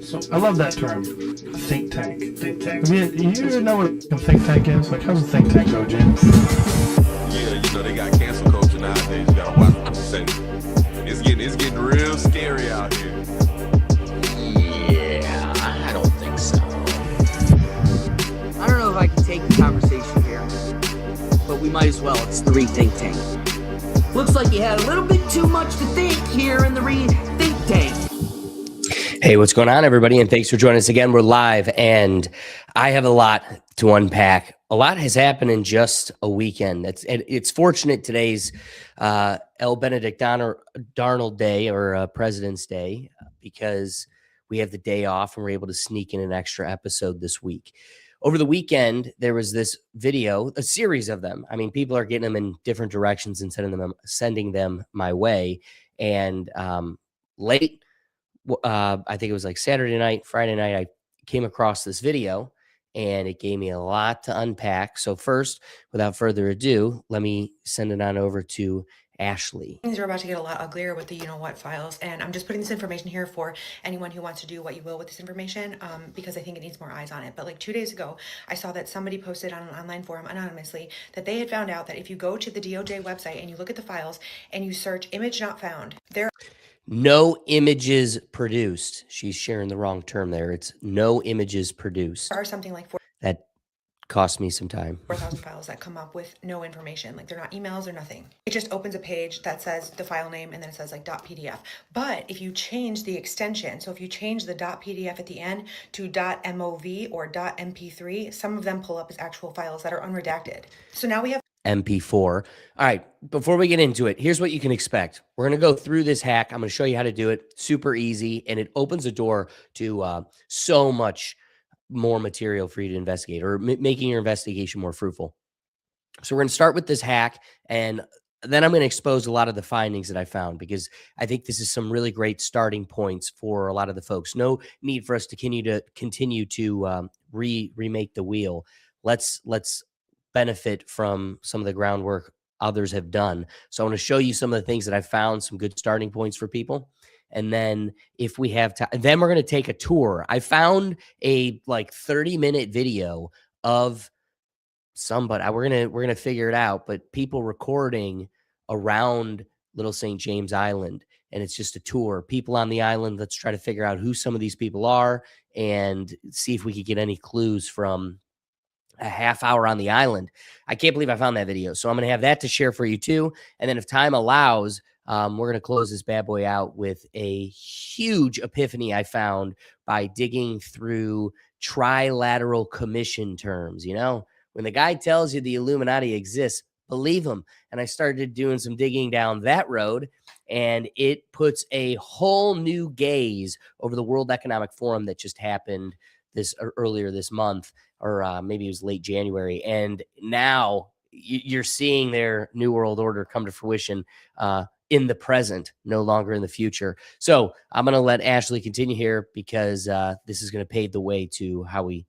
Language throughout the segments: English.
So I love that term, think tank. Think tank. You know what a think tank is? Like, how's a think tank go, Jim? Yeah, they got cancel culture nowadays. You gotta watch what you say. It's getting real scary out here. Yeah, I don't think so. I don't know if I can take the conversation here, but we might as well. It's the Rethink Tank. Looks like you had a little bit too much to think here in the Rethink Tank. Hey, what's going on, everybody? And thanks for joining us again. We're live, and I have a lot to unpack. A lot has happened in just a weekend. It's fortunate today's El Benedict Darnold Day, or President's Day, because we have the day off and we're able to sneak in an extra episode this week. Over the weekend, there was this video, a series of them. I mean, people are getting them in different directions and sending them my way. And late, I think it was like Saturday night, Friday night, I came across this video and it gave me a lot to unpack. So first, without further ado, let me send it on over to Ashley. Things are about to get a lot uglier with the you-know-what files, and I'm just putting this information here for anyone who wants to do what you will with this information, because I think it needs more eyes on it. But like 2 days ago, I saw that somebody posted on an online forum anonymously that they had found out that if you go to the DOJ website and you look at the files and you search image not found, there no images produced. She's sharing the wrong term there. It's no images produced. are something like That cost me some time. 4,000 files that come up with no information. Like, they're not emails or nothing. It just opens a page that says the file name and then it says like .pdf. But if you change the extension, so if you change the .pdf at the end to .mov or .mp3, some of them pull up as actual files that are unredacted. So now we have MP4. All right, before we get into it, here's what you can expect. We're going to go through this hack. I'm going to show you how to do it. Super easy, and it opens the door to so much more material for you to investigate, or making your investigation more fruitful. So we're going to start with this hack, and then I'm going to expose a lot of the findings that I found, because I think this is some really great starting points for a lot of the folks. No need for us to continue to remake the wheel. Let's benefit from some of the groundwork others have done. So I want to show you some of the things that I found, some good starting points for people. And then if we have time, then we're going to take a tour. I found a like 30-minute video of somebody. We're going to figure it out, but people recording around Little St. James Island. And it's just a tour. People on the island. Let's try to figure out who some of these people are and see if we could get any clues from a half hour on the island. I can't believe I found that video. So I'm going to have that to share for you too. And then if time allows, we're going to close this bad boy out with a huge epiphany I found by digging through trilateral commission terms. You know, when the guy tells you the Illuminati exists, believe him. And I started doing some digging down that road, and it puts a whole new gaze over the World Economic Forum that just happened earlier this month, or maybe it was late January. And now you're seeing their New World Order come to fruition in the present, no longer in the future. So I'm going to let Ashley continue here, because this is going to pave the way to how we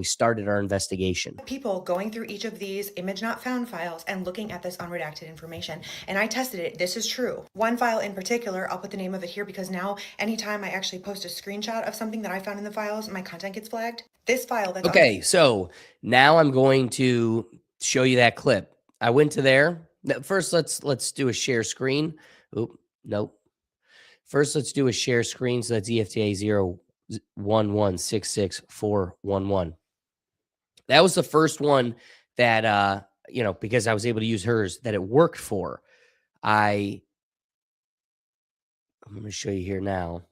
started our investigation. people going through each of these image not found files and looking at this unredacted information. And I tested it. This is true. One file in particular, I'll put the name of it here, because now anytime I actually post a screenshot of something that I found in the files, my content gets flagged. This file that's okay. So now I'm going to show you that clip. I went to there. First, let's do a share screen. Oop, nope. First, let's do a share screen. So that's EFTA 011664111. That was the first one that, because I was able to use hers, that it worked for. I'm going to show you here now.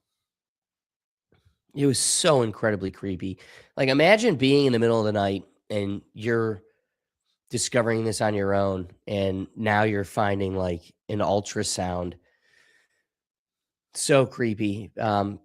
It was so incredibly creepy. Like, imagine being in the middle of the night and you're discovering this on your own, and now you're finding like an ultrasound. So creepy.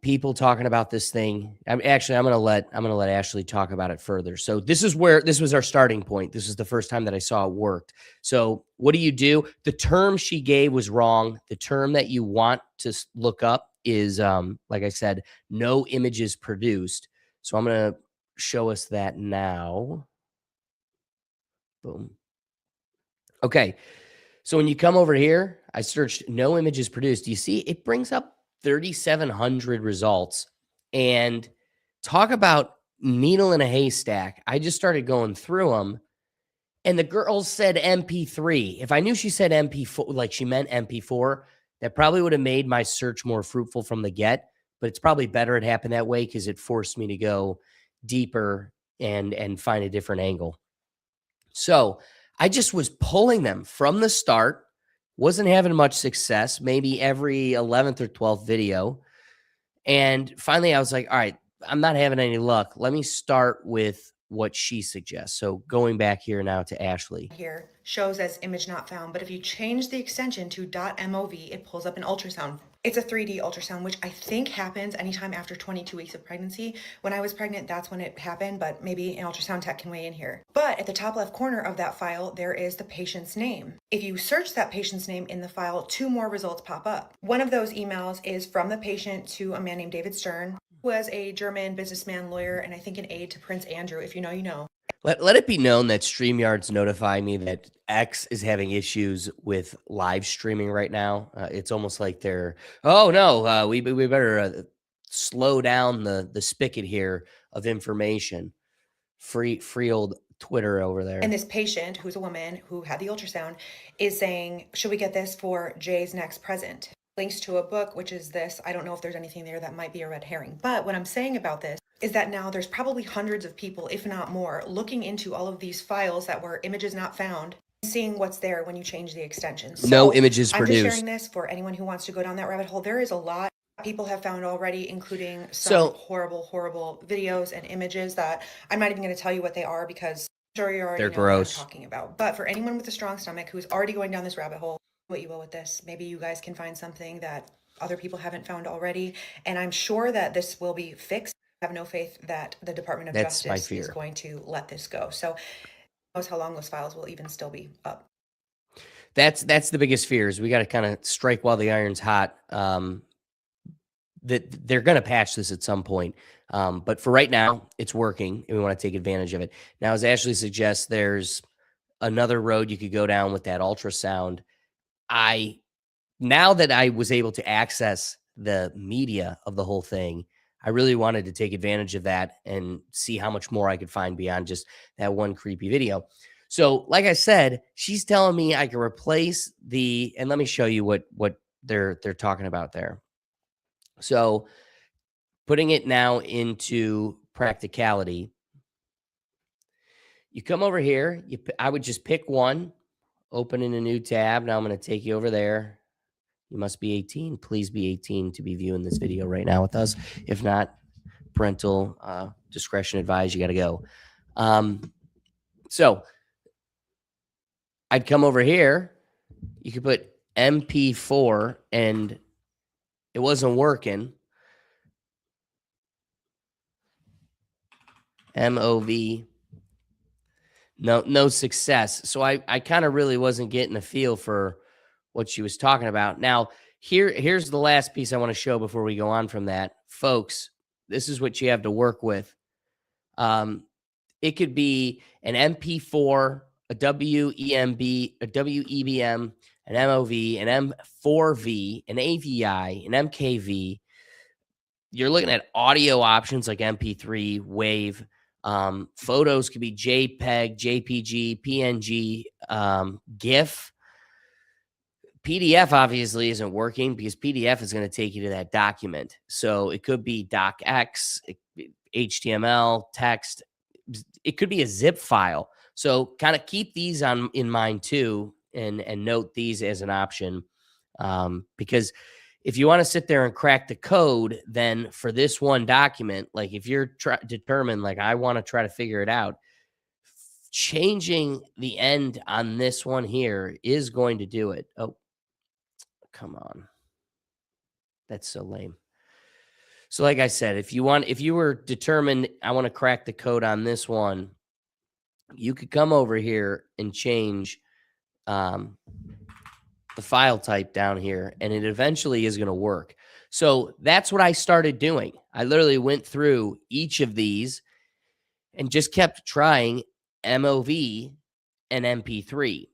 People talking about this thing. I'm gonna let Ashley talk about it further. So this was our starting point. This is the first time that I saw it worked. So what do? The term she gave was wrong. The term that you want to look up is, like I said, no images produced. So I'm gonna show us that now. Boom. Okay. So when you come over here, I searched no images produced. You see, it brings up 3,700 results. And talk about needle in a haystack. I just started going through them, and the girl said MP3. If I knew she said MP4, like she meant MP4, that probably would have made my search more fruitful from the get. But it's probably better it happened that way because it forced me to go deeper and find a different angle. So I just was pulling them from the start, wasn't having much success, maybe every 11th or 12th video. And finally, I was like, all right, I'm not having any luck. Let me start with what she suggests. So going back here now to Ashley. Here shows as image not found, but if you change the extension to .mov, it pulls up an ultrasound. It's a 3D ultrasound, which I think happens anytime after 22 weeks of pregnancy. When I was pregnant, that's when it happened, but maybe an ultrasound tech can weigh in here. But at the top left corner of that file, there is the patient's name. If you search that patient's name in the file, 2 more results pop up. One of those emails is from the patient to a man named David Stern, who was a German businessman, lawyer, and I think an aide to Prince Andrew. If you know, you know. Let it be known that StreamYard's notifying me that X is having issues with live streaming right now. It's almost like they're, oh no, we better slow down the spigot here of information. Free old Twitter over there. And this patient, who's a woman who had the ultrasound, is saying, should we get this for Jay's next present? Links to a book, which is this. I don't know if there's anything there that might be a red herring. But what I'm saying about this is that now there's probably hundreds of people, if not more, looking into all of these files that were images not found, seeing what's there when you change the extensions. So no images produced. I'm just sharing this for anyone who wants to go down that rabbit hole. There is a lot people have found already, including some horrible videos and images that I'm not even going to tell you what they are because I'm sure you already know gross. what I'm talking about. But for anyone with a strong stomach who's already going down this rabbit hole, what you will with this, maybe you guys can find something that other people haven't found already. And I'm sure that this will be fixed. I have no faith that the Department of Justice is going to let this go. So who knows how long those files will even still be up. That's the biggest fear is we got to kind of strike while the iron's hot. That they're going to patch this at some point. But for right now, it's working and we want to take advantage of it. Now, as Ashley suggests, there's another road you could go down with that ultrasound. Now that I was able to access the media of the whole thing, I really wanted to take advantage of that and see how much more I could find beyond just that one creepy video. So like I said, she's telling me I can replace and let me show you what they're talking about there. So putting it now into practicality, you come over here, I would just pick one, open in a new tab. Now I'm going to take you over there. You must be 18. Please be 18 to be viewing this video right now with us. If not, parental discretion advised. You got to go. So I'd come over here. You could put MP4 and it wasn't working. MOV. No success. So I kind of really wasn't getting a feel for what she was talking about. Now, here's the last piece I want to show before we go on from that. Folks, this is what you have to work with. It could be an MP4, a WEMB, a WEBM, an MOV, an M4V, an AVI, an MKV. You're looking at audio options like MP3, WAV. Photos could be JPEG, JPG, PNG, GIF. PDF obviously isn't working because PDF is going to take you to that document. So it could be docx, HTML, text. It could be a zip file. So kind of keep these in mind too, and note these as an option. Because if you want to sit there and crack the code, then for this one document, like if you're determined, like I want to try to figure it out, changing the end on this one here is going to do it. Oh, come on. That's so lame. So like I said, if you were determined, I want to crack the code on this one, you could come over here and change the file type down here, and it eventually is going to work. So that's what I started doing. I literally went through each of these and just kept trying MOV and MP3.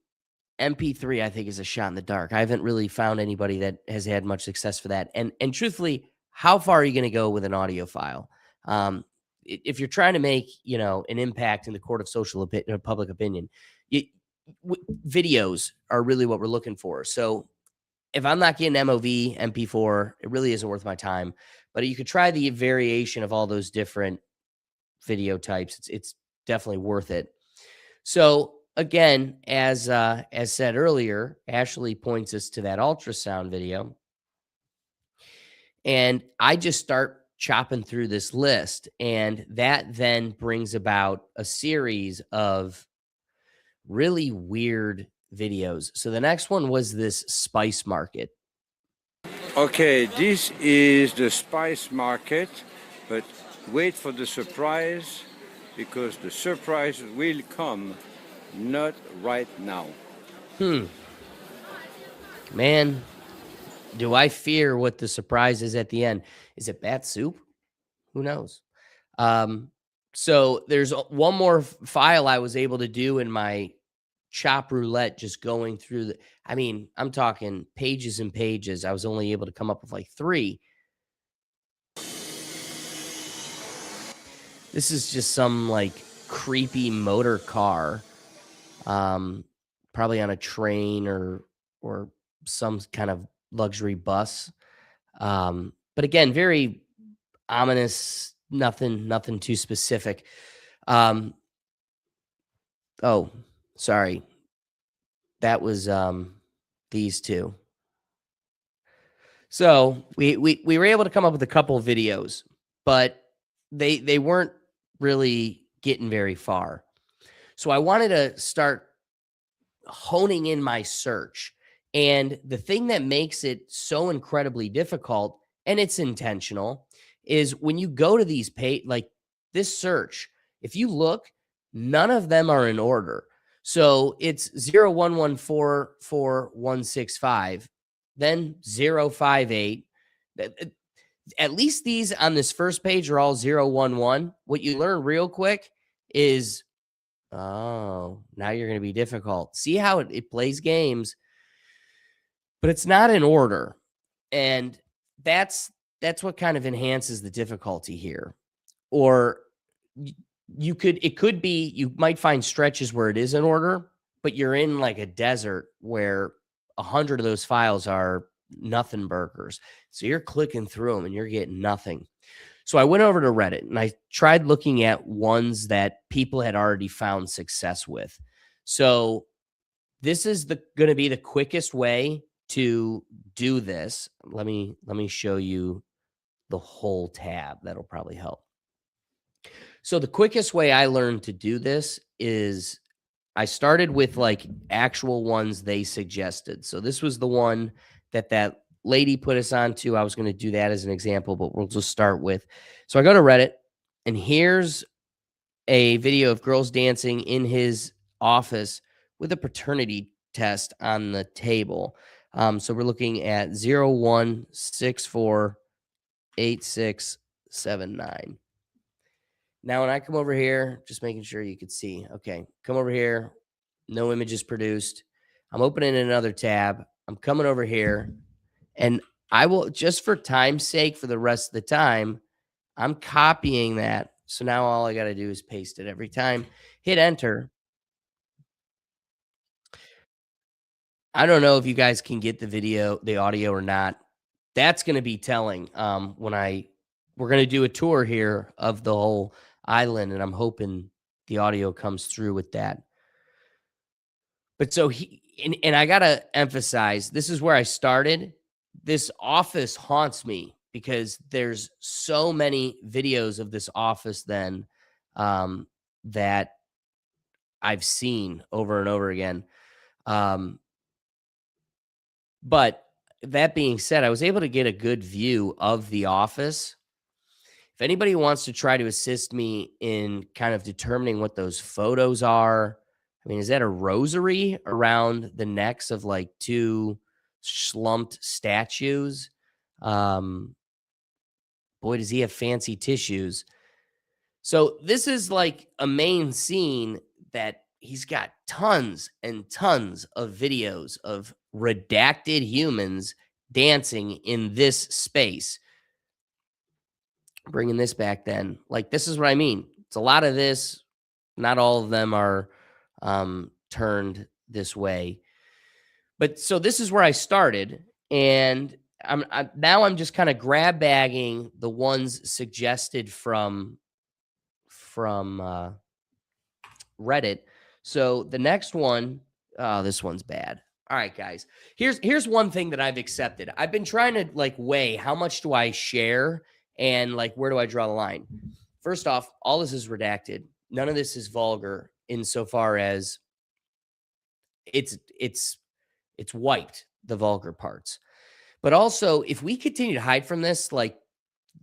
MP3, I think, is a shot in the dark. I haven't really found anybody that has had much success for that. And truthfully, how far are you going to go with an audio file? if you're trying to make, an impact in the court of public opinion, you, videos are really what we're looking for. So if I'm not getting MOV, MP4, it really isn't worth my time. But you could try the variation of all those different video types. It's definitely worth it. So again, as said earlier, Ashley points us to that ultrasound video, and I just start chopping through this list, and that then brings about a series of really weird videos. So the next one was this spice market. Okay, this is the spice market, but wait for the surprise, because the surprise will come, not right now. Man, do I fear what the surprise is at the end. Is it bat soup? Who knows? So there's one more file I was able to do in my chop roulette, just going through I'm talking pages and pages. I was only able to come up with like 3. This is just some like creepy motor car, probably on a train or some kind of luxury bus. But again, very ominous, nothing too specific. Oh, sorry. That was these two. So we were able to come up with a couple of videos, but they weren't really getting very far. So I wanted to start honing in my search. And the thing that makes it so incredibly difficult, and it's intentional, is when you go to these like this search, if you look, none of them are in order. So it's 0114465, then 058. At least these on this first page are all 011. What you learn real quick is, oh, now you're going to be difficult. See how it plays games, but it's not in order. And that's what kind of enhances the difficulty here. Or it could be, you might find stretches where it is in order, but you're in like a desert where 100 of those files are nothing burgers. So you're clicking through them and you're getting nothing. So I went over to Reddit and I tried looking at ones that people had already found success with. So this is going to be the quickest way to do this. Let me show you the whole tab. That'll probably help. So the quickest way I learned to do this is I started with like actual ones they suggested. So this was the one that lady put us on to. I was going to do that as an example, but we'll just start with. So I go to Reddit, and here's a video of girls dancing in his office with a paternity test on the table. So we're looking at 01648679. Now, when I come over here, just making sure you could see. Okay, come over here. No images produced. I'm opening another tab. I'm coming over here, and I will, just for time's sake, for the rest of the time, I'm copying that. So now all I got to do is paste it every time. Hit enter. I don't know if you guys can get the audio or not. That's going to be telling we're going to do a tour here of the whole island, and I'm hoping the audio comes through with that. But so and I got to emphasize, this is where I started. This office haunts me because there's so many videos of this office then that I've seen over and over again. But that being said, I was able to get a good view of the office. If anybody wants to try to assist me in kind of determining what those photos are, I mean, is that a rosary around the necks of like 2 slumped statues? Boy, does he have fancy tissues. So this is like a main scene that he's got tons and tons of videos of redacted humans dancing in this space. bringing this back then. Like, this is what I mean. It's a lot of this. Not all of them are turned this way. But so this is where I started. And now I'm just kind of grab bagging the ones suggested from Reddit. So the next one, oh, this one's bad. All right, guys. Here's one thing that I've accepted. I've been trying to like weigh how much do I share and like where do I draw the line. First off, all this is redacted. None of this is vulgar insofar as it's wiped, the vulgar parts. But also, if we continue to hide from this, like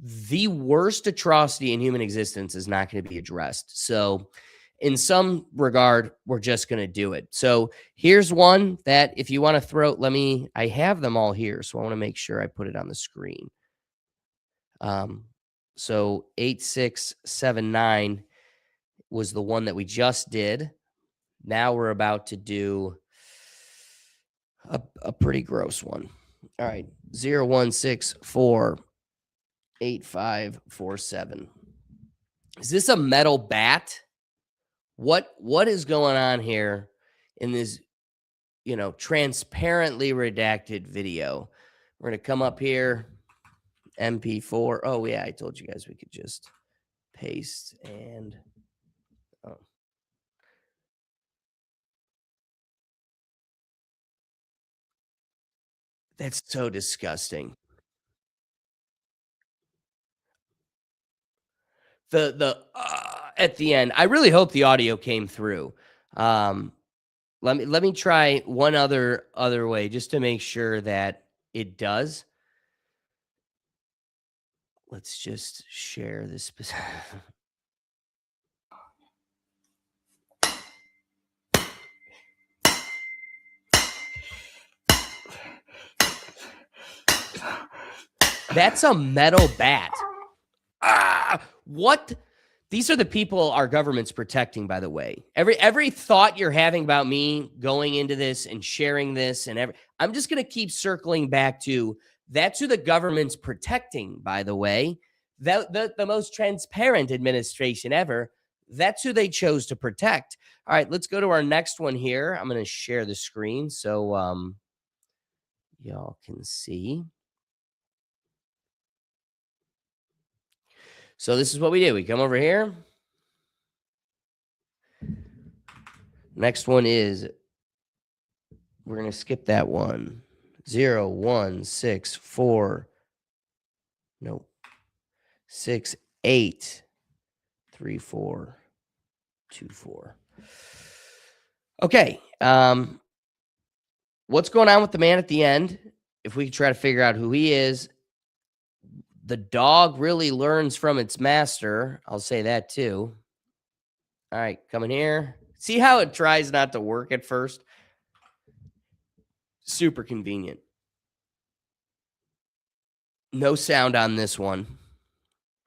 the worst atrocity in human existence is not going to be addressed. So in some regard, we're just going to do it. So here's one that if you want to throw, I have them all here. So I want to make sure I put it on the screen. So 8679 was the one that we just did. Now we're about to do a pretty gross one. All right. 01648547. Is this a metal bat? What is going on here in this, transparently redacted video? We're going to come up here, MP4. Oh, yeah, I told you guys we could just paste and that's so disgusting. The at the end, I really hope the audio came through. Let me try one other way just to make sure that it does. Let's just share this. That's a metal bat. What? These are the people our government's protecting, by the way. Every thought you're having about me going into this and sharing this and I'm just going to keep circling back to that's who the government's protecting, by the way. The most transparent administration ever. That's who they chose to protect. All right, let's go to our next one here. I'm going to share the screen so y'all can see. So this is what we do. We come over here. Next one is, we're going to skip that one. 0164. Nope. 683424. Okay. What's going on with the man at the end? If we could try to figure out who he is. The dog really learns from its master. I'll say that too. All right, coming here. See how it tries not to work at first? Super convenient. No sound on this one.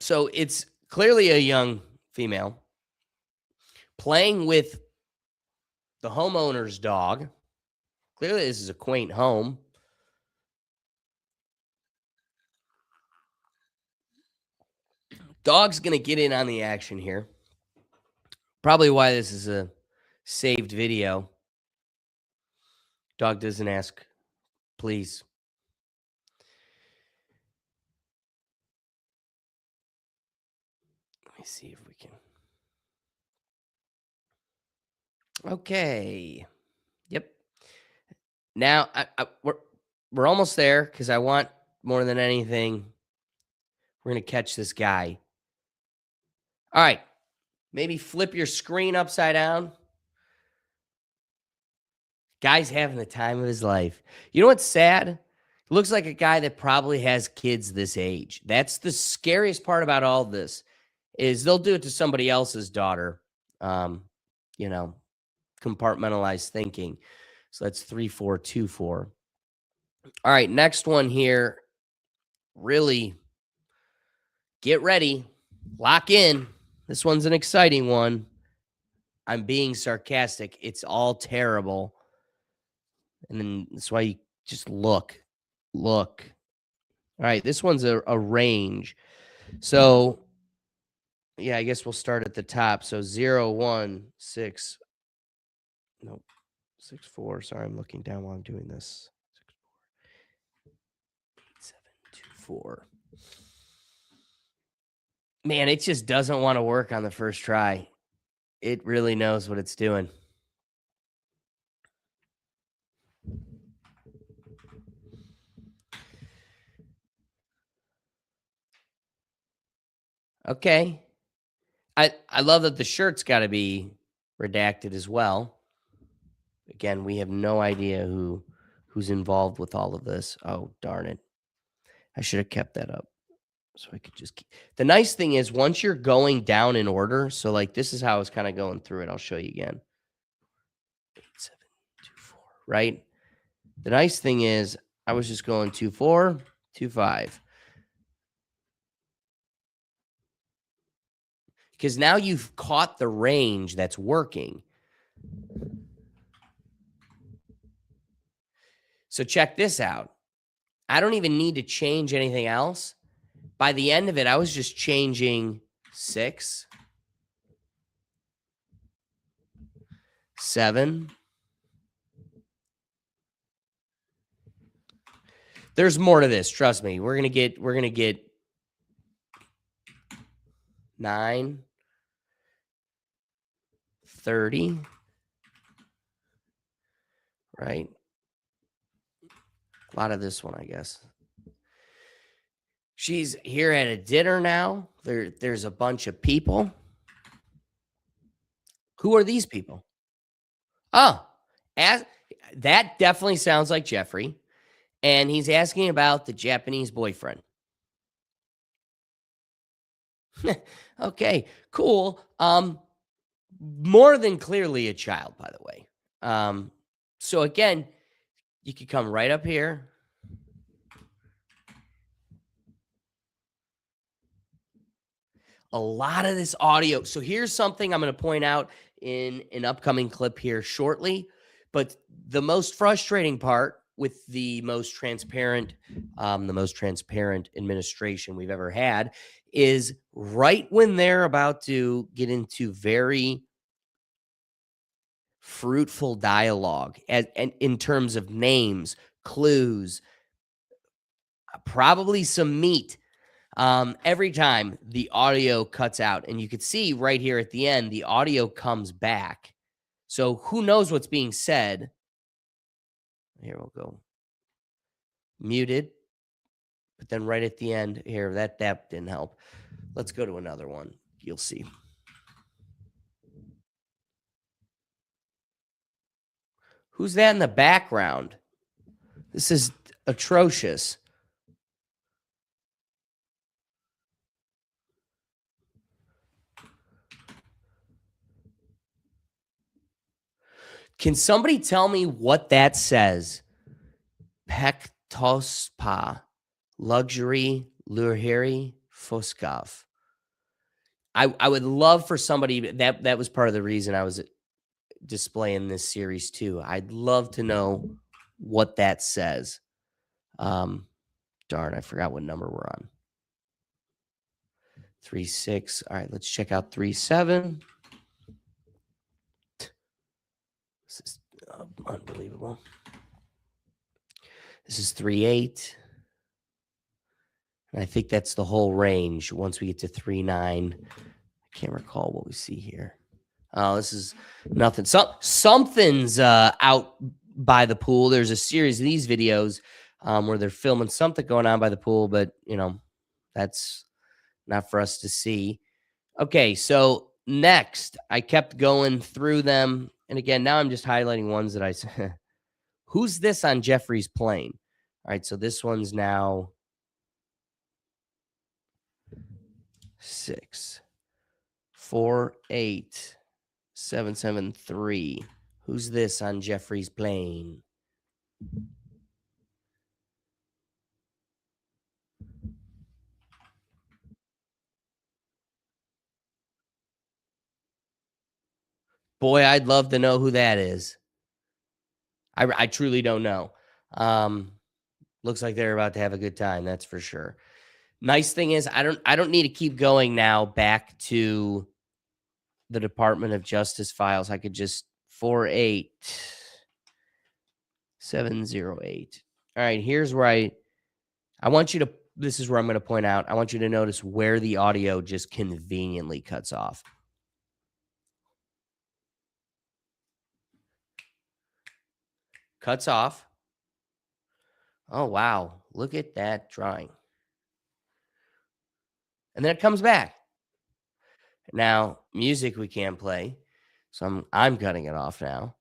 So it's clearly a young female playing with the homeowner's dog. Clearly this is a quaint home. Dog's going to get in on the action here. Probably why this is a saved video. Dog doesn't ask, please. Let me see if we can. Okay. Yep. Now we're almost there because I want more than anything. We're going to catch this guy. All right. Maybe flip your screen upside down. Guy's having the time of his life. You know what's sad? Looks like a guy that probably has kids this age. That's the scariest part about all this is they'll do it to somebody else's daughter. Compartmentalized thinking. So that's 3424. All right, next one here. Really get ready. Lock in. This one's an exciting one. I'm being sarcastic. It's all terrible. And then that's why you just look. All right, this one's a range. So yeah, I guess we'll start at the top. So 0, 1, 6. Nope. 6, 4. Sorry, I'm looking down while I'm doing this. 6, 4, 8, 7, 2, 4. Man, it just doesn't want to work on the first try. It really knows what it's doing. Okay. I love that the shirt's got to be redacted as well. Again, we have no idea who's involved with all of this. Oh, darn it. I should have kept that up. So I could just keep. The nice thing is once you're going down in order, so like this is how I was kind of going through it. I'll show you again. 8, 7, 2, 4, right? The nice thing is I was just going 2, 4, 2, 5. Because now you've caught the range that's working. So check this out. I don't even need to change anything else. By the end of it, I was just changing 6, 7. There's more to this. Trust me. We're gonna get 9, 30. Right? A lot of this one, I guess. She's here at a dinner now. There's a bunch of people. Who are these people? Oh, that definitely sounds like Jeffrey. And he's asking about the Japanese boyfriend. Okay, cool. More than clearly a child, by the way. So again, you could come right up here. A lot of this audio. So here's something I'm going to point out in an upcoming clip here shortly. But the most frustrating part with the most transparent administration we've ever had is right when they're about to get into very fruitful dialogue and in terms of names, clues, probably some meat. Every time the audio cuts out, and you could see right here at the end, the audio comes back. So who knows what's being said? Here we'll go. Muted. But then right at the end here, that didn't help. Let's go to another one. You'll see. Who's that in the background? This is atrocious. Can somebody tell me what that says? Pektospa, luxury, lurhiri, foskov. I would love for somebody that was part of the reason I was displaying this series too. I'd love to know what that says. Darn, I forgot what number we're on. 3, 6. All right, let's check out 3, 7. This is unbelievable. This is 3, 8. And I think that's the whole range. Once we get to 3, 9, I can't recall what we see here. Oh, this is nothing. Something's out by the pool. There's a series of these videos where they're filming something going on by the pool, but that's not for us to see. Okay, so next, I kept going through them. And again, now I'm just highlighting ones that I said. Who's this on Jeffrey's plane? All right, so this one's now 6, 4, 8, 7, 7, 3. Who's this on Jeffrey's plane? Boy, I'd love to know who that is. I truly don't know. Looks like they're about to have a good time, that's for sure. Nice thing is I don't need to keep going now back to the Department of Justice files. I could just 48708. All right, here's where I want you to, this is where I'm going to point out. I want you to notice where the audio just conveniently cuts off. Cuts off. Oh, wow. Look at that drawing. And then it comes back. Now, music we can't play. So I'm cutting it off now.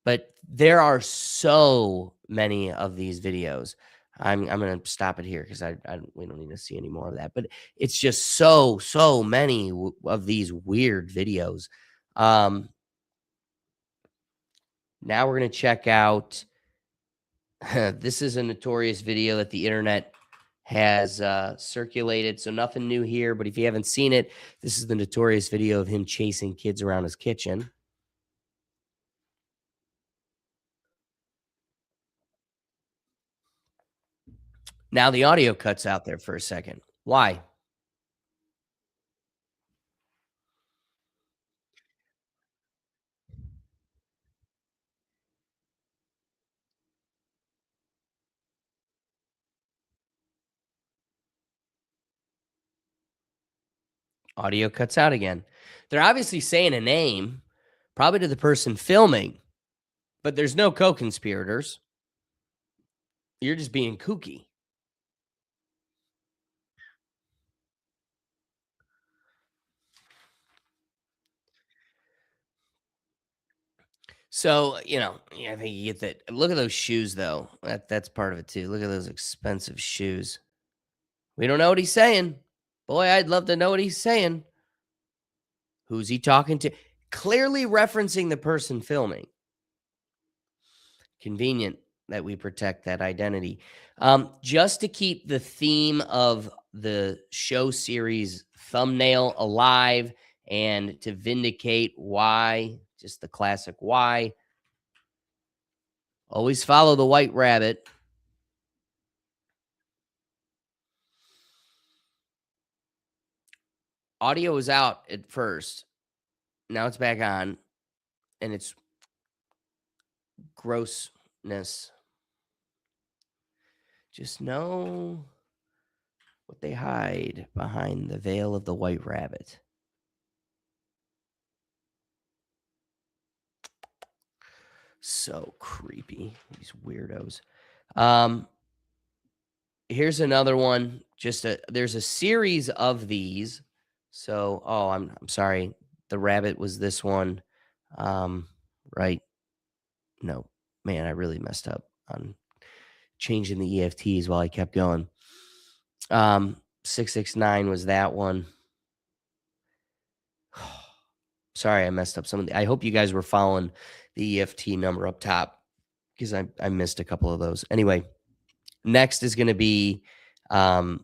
But there are so many of these videos. I'm going to stop it here because we don't need to see any more of that. But it's just so many of these weird videos. Now we're going to check out. This is a notorious video that the internet has circulated. So nothing new here. But if you haven't seen it, this is the notorious video of him chasing kids around his kitchen. Now the audio cuts out there for a second. Why? Audio cuts out again. They're obviously saying a name, probably to the person filming, but there's no co-conspirators. You're just being kooky. So, I think you get that. Look at those shoes, though. That's part of it, too. Look at those expensive shoes. We don't know what he's saying. Boy, I'd love to know what he's saying. Who's he talking to? Clearly referencing the person filming. Convenient that we protect that identity. Just to keep the theme of the show series thumbnail alive and to vindicate why, just the classic why. Always follow the white rabbit. Audio was out at first. Now it's back on, and it's grossness. Just know what they hide behind the veil of the white rabbit. So creepy, these weirdos. Here's another one. There's a series of these. So, I'm sorry. The rabbit was this one. Right. No, man, I really messed up on changing the EFTs while I kept going. 669 was that one. Sorry, I messed up some of I hope you guys were following the EFT number up top because I missed a couple of those. Anyway, next is going to be a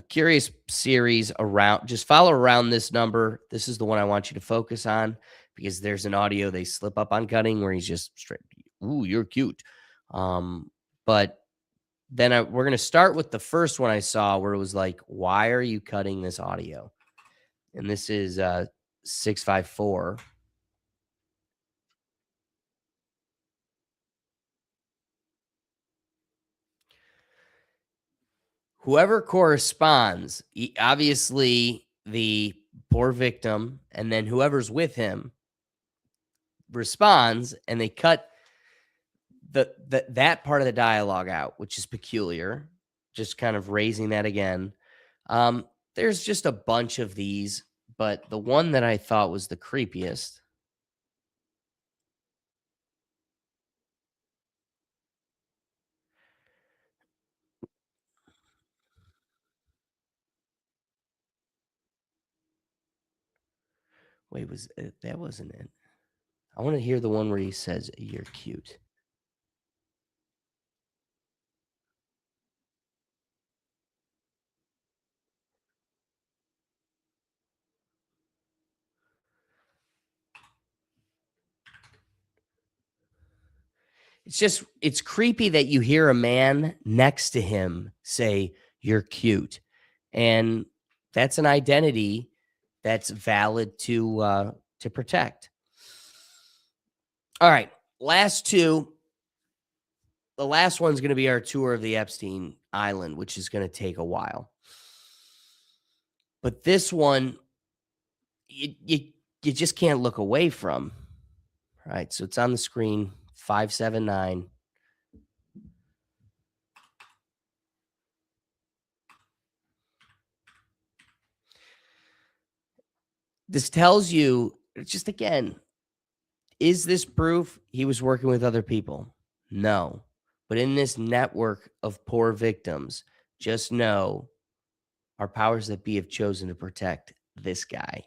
curious series around. Just follow around this number. This is the one I want you to focus on because there's an audio they slip up on cutting where he's just straight, ooh, you're cute. But then we're going to start with the first one I saw where it was like, why are you cutting this audio? And this is 654. Whoever corresponds, obviously the poor victim, and then whoever's with him responds, and they cut that part of the dialogue out, which is peculiar. Just kind of raising that again. There's just a bunch of these, but the one that I thought was the creepiest. Wait, that wasn't it? I want to hear the one where he says, "You're cute." It's creepy that you hear a man next to him say, "You're cute." And that's an identity that's valid to protect. All right, last two. The last one's going to be our tour of the Epstein Island, which is going to take a while. But this one, you just can't look away from. All right, so it's on the screen, 579. This tells you, just again, is this proof he was working with other people? No. But in this network of poor victims, just know our powers that be have chosen to protect this guy.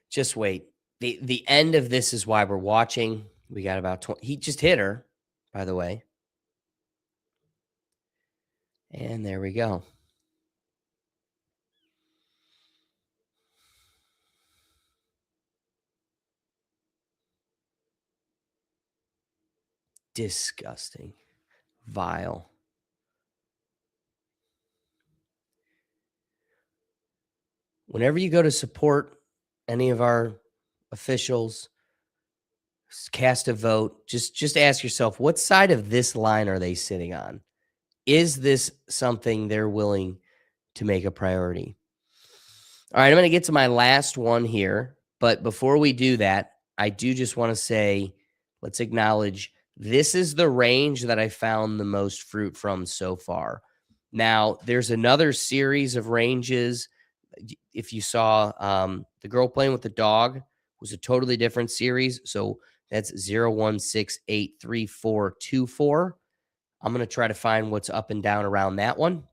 Just wait. The end of this is why we're watching. We got about 20. He just hit her, by the way. And there we go. Disgusting. Vile. Whenever you go to support any of our officials, cast a vote, just ask yourself, what side of this line are they sitting on? Is this something they're willing to make a priority? All right, I'm going to get to my last one here. But before we do that, I do just want to say, let's acknowledge this is the range that I found the most fruit from so far. Now, there's another series of ranges. If you saw the girl playing with the dog was a totally different series. So that's 016834424. I'm going to try to find what's up and down around that one.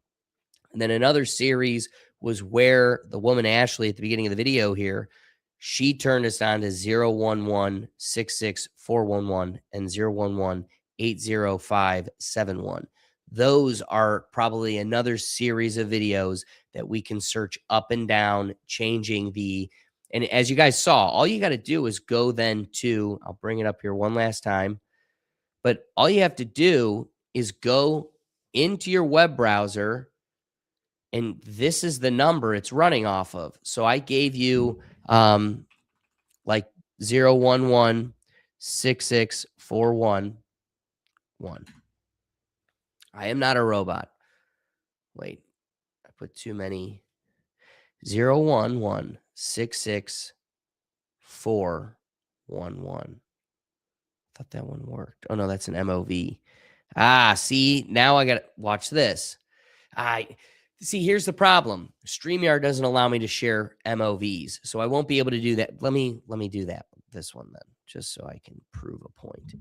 And then another series was where the woman Ashley at the beginning of the video here, she turned us on to 011664111 and 011805771. Those are probably another series of videos that we can search up and down, changing and as you guys saw, all you got to do is go then to, I'll bring it up here one last time, but all you have to do is go into your web browser, and this is the number it's running off of. So I gave you like 011664111. I am not a robot. Wait, I put too many. 011664111. Thought that one worked. Oh no, that's an MOV. See, now I got to watch this. See, here's the problem. StreamYard doesn't allow me to share MOVs, so I won't be able to do that. Let me do that. This one then, just so I can prove a point.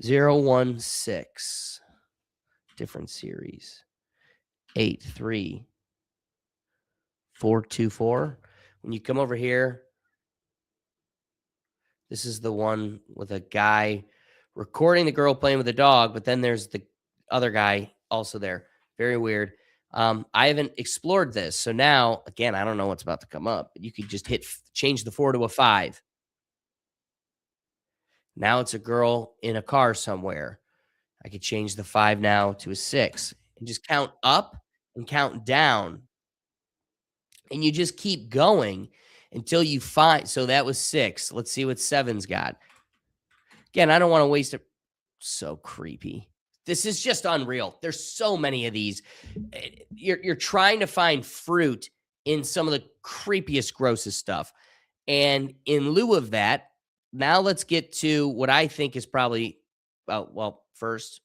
016, different series. 83424. When you come over here, this is the one with a guy recording the girl playing with a dog, but then there's the other guy also there. Very weird. I haven't explored this. So now, again, I don't know what's about to come up, but you could just change the 4 to a 5. Now it's a girl in a car somewhere. I could change the 5 now to a 6 and just count up and count down. And you just keep going until you find. So that was 6. Let's see what 7's got. Again, I don't want to waste it. So creepy. This is just unreal. There's so many of these. You're trying to find fruit in some of the creepiest, grossest stuff. And in lieu of that, now let's get to what I think is probably, well, first,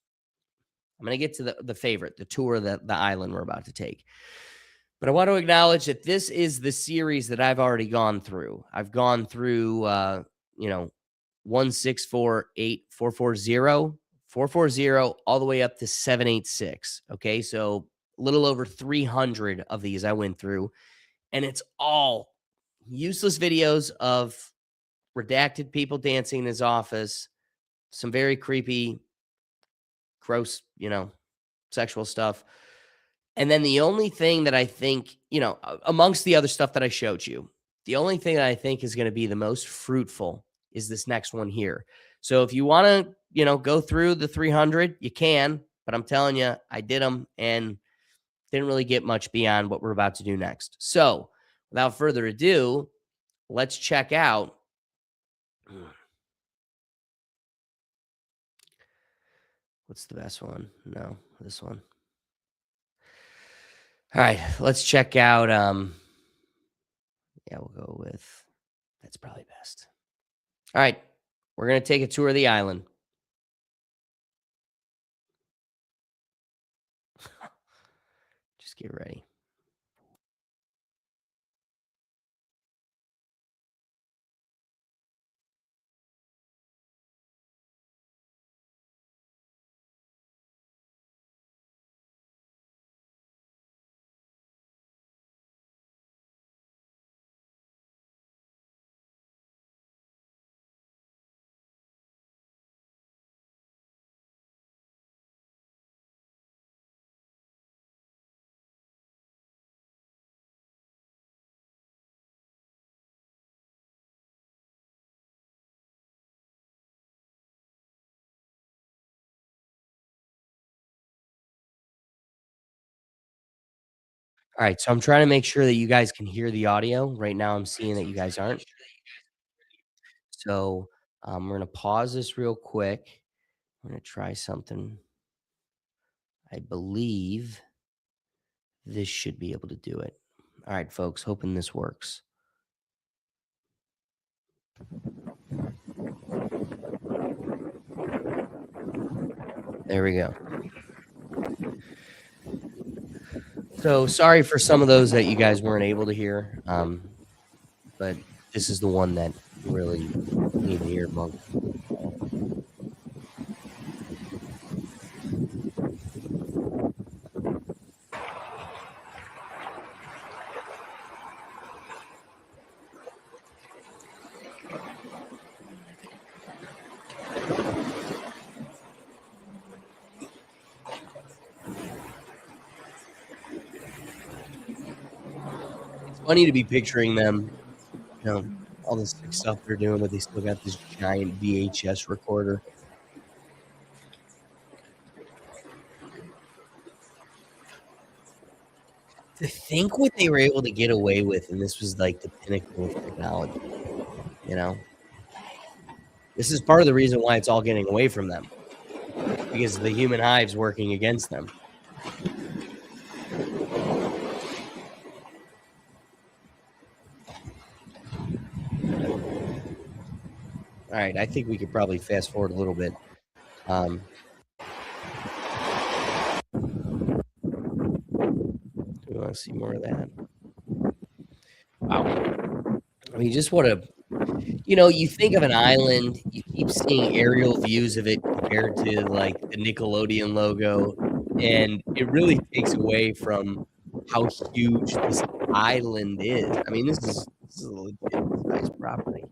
I'm going to get to the favorite, the tour of the island we're about to take. But I want to acknowledge that this is the series that I've already gone through. I've gone through, 1648440, 440, all the way up to 786. Okay, so little over 300 of these I went through, and it's all useless videos of redacted people dancing in his office, some very creepy, gross, sexual stuff. And then the only thing that I think, amongst the other stuff that I showed you, the only thing that I think is going to be the most fruitful is this next one here. So if you want to, go through the 300, you can, but I'm telling you, I did them and didn't really get much beyond what we're about to do next. So without further ado, let's check out. What's the best one? No, this one. All right, let's check out. Yeah, we'll go with, that's probably best. All right, we're going to take a tour of the island. Just get ready. All right, so I'm trying to make sure that you guys can hear the audio. Right now, I'm seeing that you guys aren't. So we're going to pause this real quick. We're going to try something. I believe this should be able to do it. All right, folks, hoping this works. There we go. So sorry for some of those that you guys weren't able to hear, but this is the one that you really need to hear most. Funny to be picturing them, all this sick stuff they're doing, but they still got this giant VHS recorder. To think what they were able to get away with, and this was like the pinnacle of technology, This is part of the reason why it's all getting away from them, because the human hive's working against them. All right, I think we could probably fast forward a little bit. Do we want to see more of that? Wow. I mean, just what a, you think of an island, you keep seeing aerial views of it compared to like the Nickelodeon logo, and it really takes away from how huge this island is. I mean, this is a legit nice property.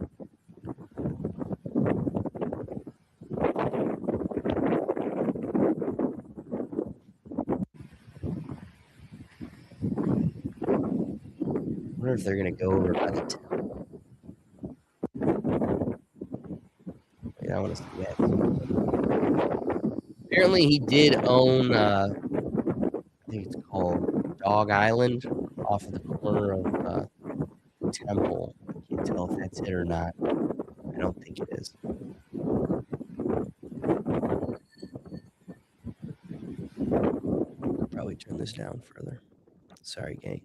I wonder if they're going to go over by the temple. Wait, I want to see that. Apparently, he did own, I think it's called Dog Island, off of the corner of Temple. I can't tell if that's it or not. I don't think it is. I'll probably turn this down further. Sorry, gang.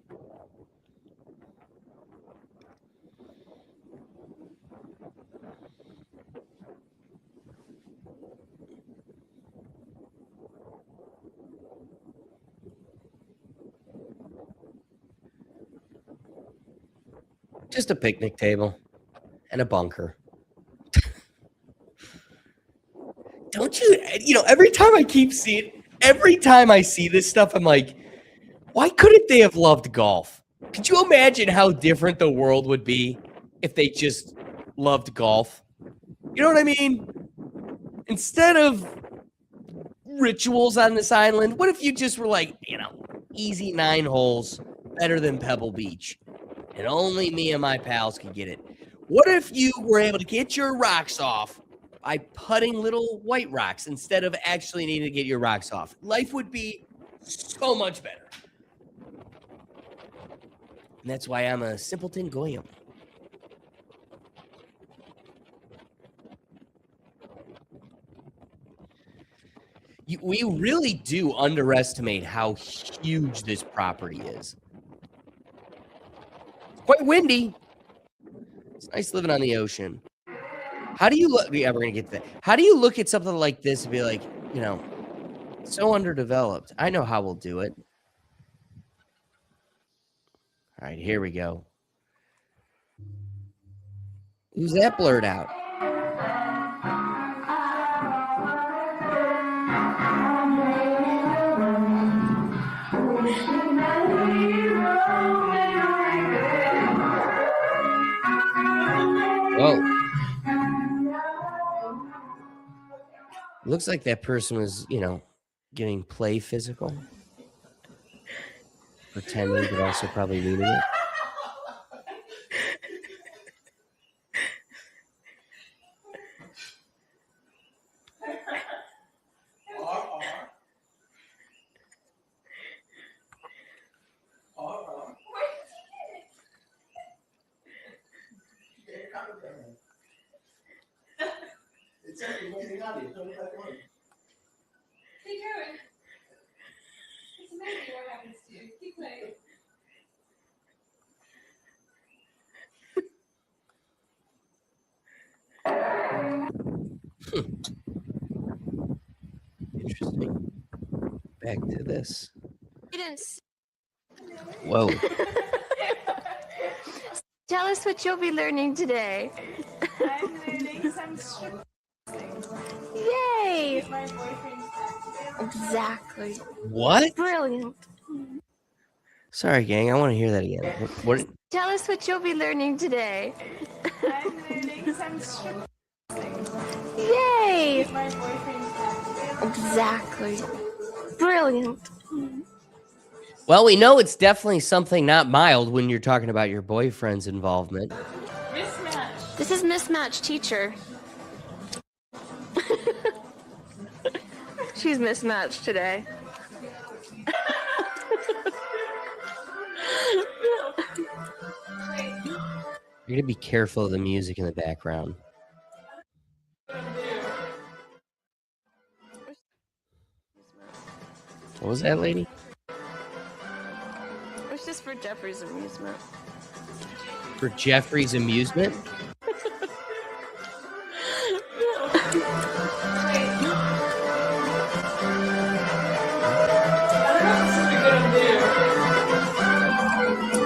Just a picnic table and a bunker. Don't you, every time I see this stuff, I'm like, Why couldn't they have loved golf? Could you imagine how different the world would be if they just loved golf? You know what I mean? Instead of rituals on this island, what if you just were like, easy 9 holes, better than Pebble Beach, and only me and my pals could get it? What if you were able to get your rocks off by putting little white rocks instead of actually needing to get your rocks off? Life would be so much better. And that's why I'm a simpleton goyim. We really do underestimate how huge this property is. It's quite windy. It's nice living on the ocean. How do you look? Yeah, we're going to get to that. How do you look at something like this and be like, so underdeveloped? I know how we'll do it. All right, here we go. Who's that blurred out? Whoa. Looks like that person was, getting play physical. Pretending, but also probably meaning it. Interesting. Back to this. Whoa. Tell us what you'll be learning today. I'm learning some Yay! my boyfriend's Exactly. What? Brilliant. Sorry, gang. I want to hear that again. What? Tell us what you'll be learning today. I'm learning some Yay! my boyfriend's Exactly. Brilliant. Well, we know it's definitely something not mild when you're talking about your boyfriend's involvement. mismatch. This is Mismatch Teacher. She's mismatched today. You're going to be careful of the music in the background. What was that, lady? It's just for Jeffrey's amusement. For Jeffrey's amusement?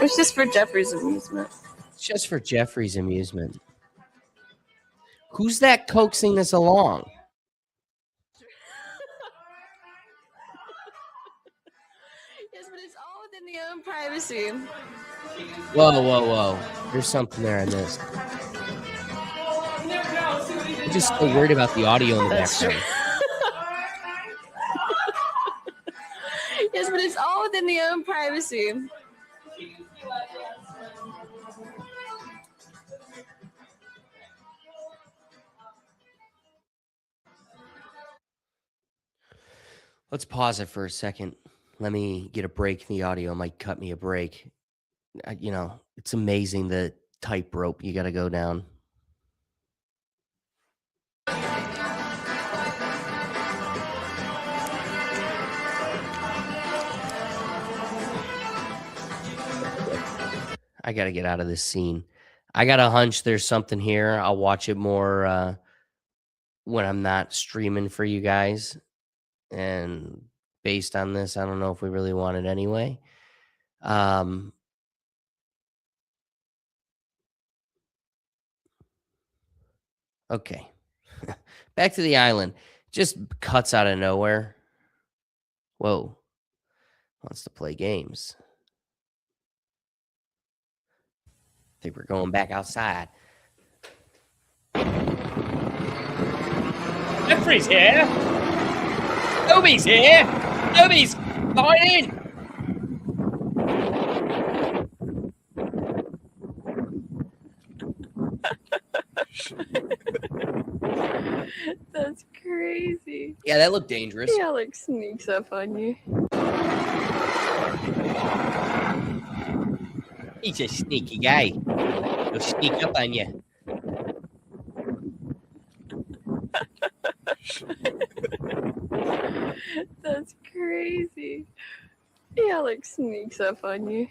It's just for Jeffrey's amusement. It's just for Jeffrey's amusement. Who's that coaxing this along? Yes, but it's all within their own privacy. Whoa. There's something there in this. I'm just so worried about the audio in the That's background. Yes, but it's all within their own privacy. Let's pause it for a second. Let me get a break in the audio. It might cut me a break. It's amazing the tightrope you got to go down. I got to get out of this scene. I got a hunch there's something here. I'll watch it more when I'm not streaming for you guys. And based on this, I don't know if we really want it anyway. Okay. Back to the island. Just cuts out of nowhere. Whoa. Wants to play games. I think we're going back outside. Jeffrey's here. Toby's here. Toby's flying in. That's crazy. Yeah, that looked dangerous. He like sneaks up on you. He's a sneaky guy. He'll sneak up on you. That's crazy. He like sneaks up on you.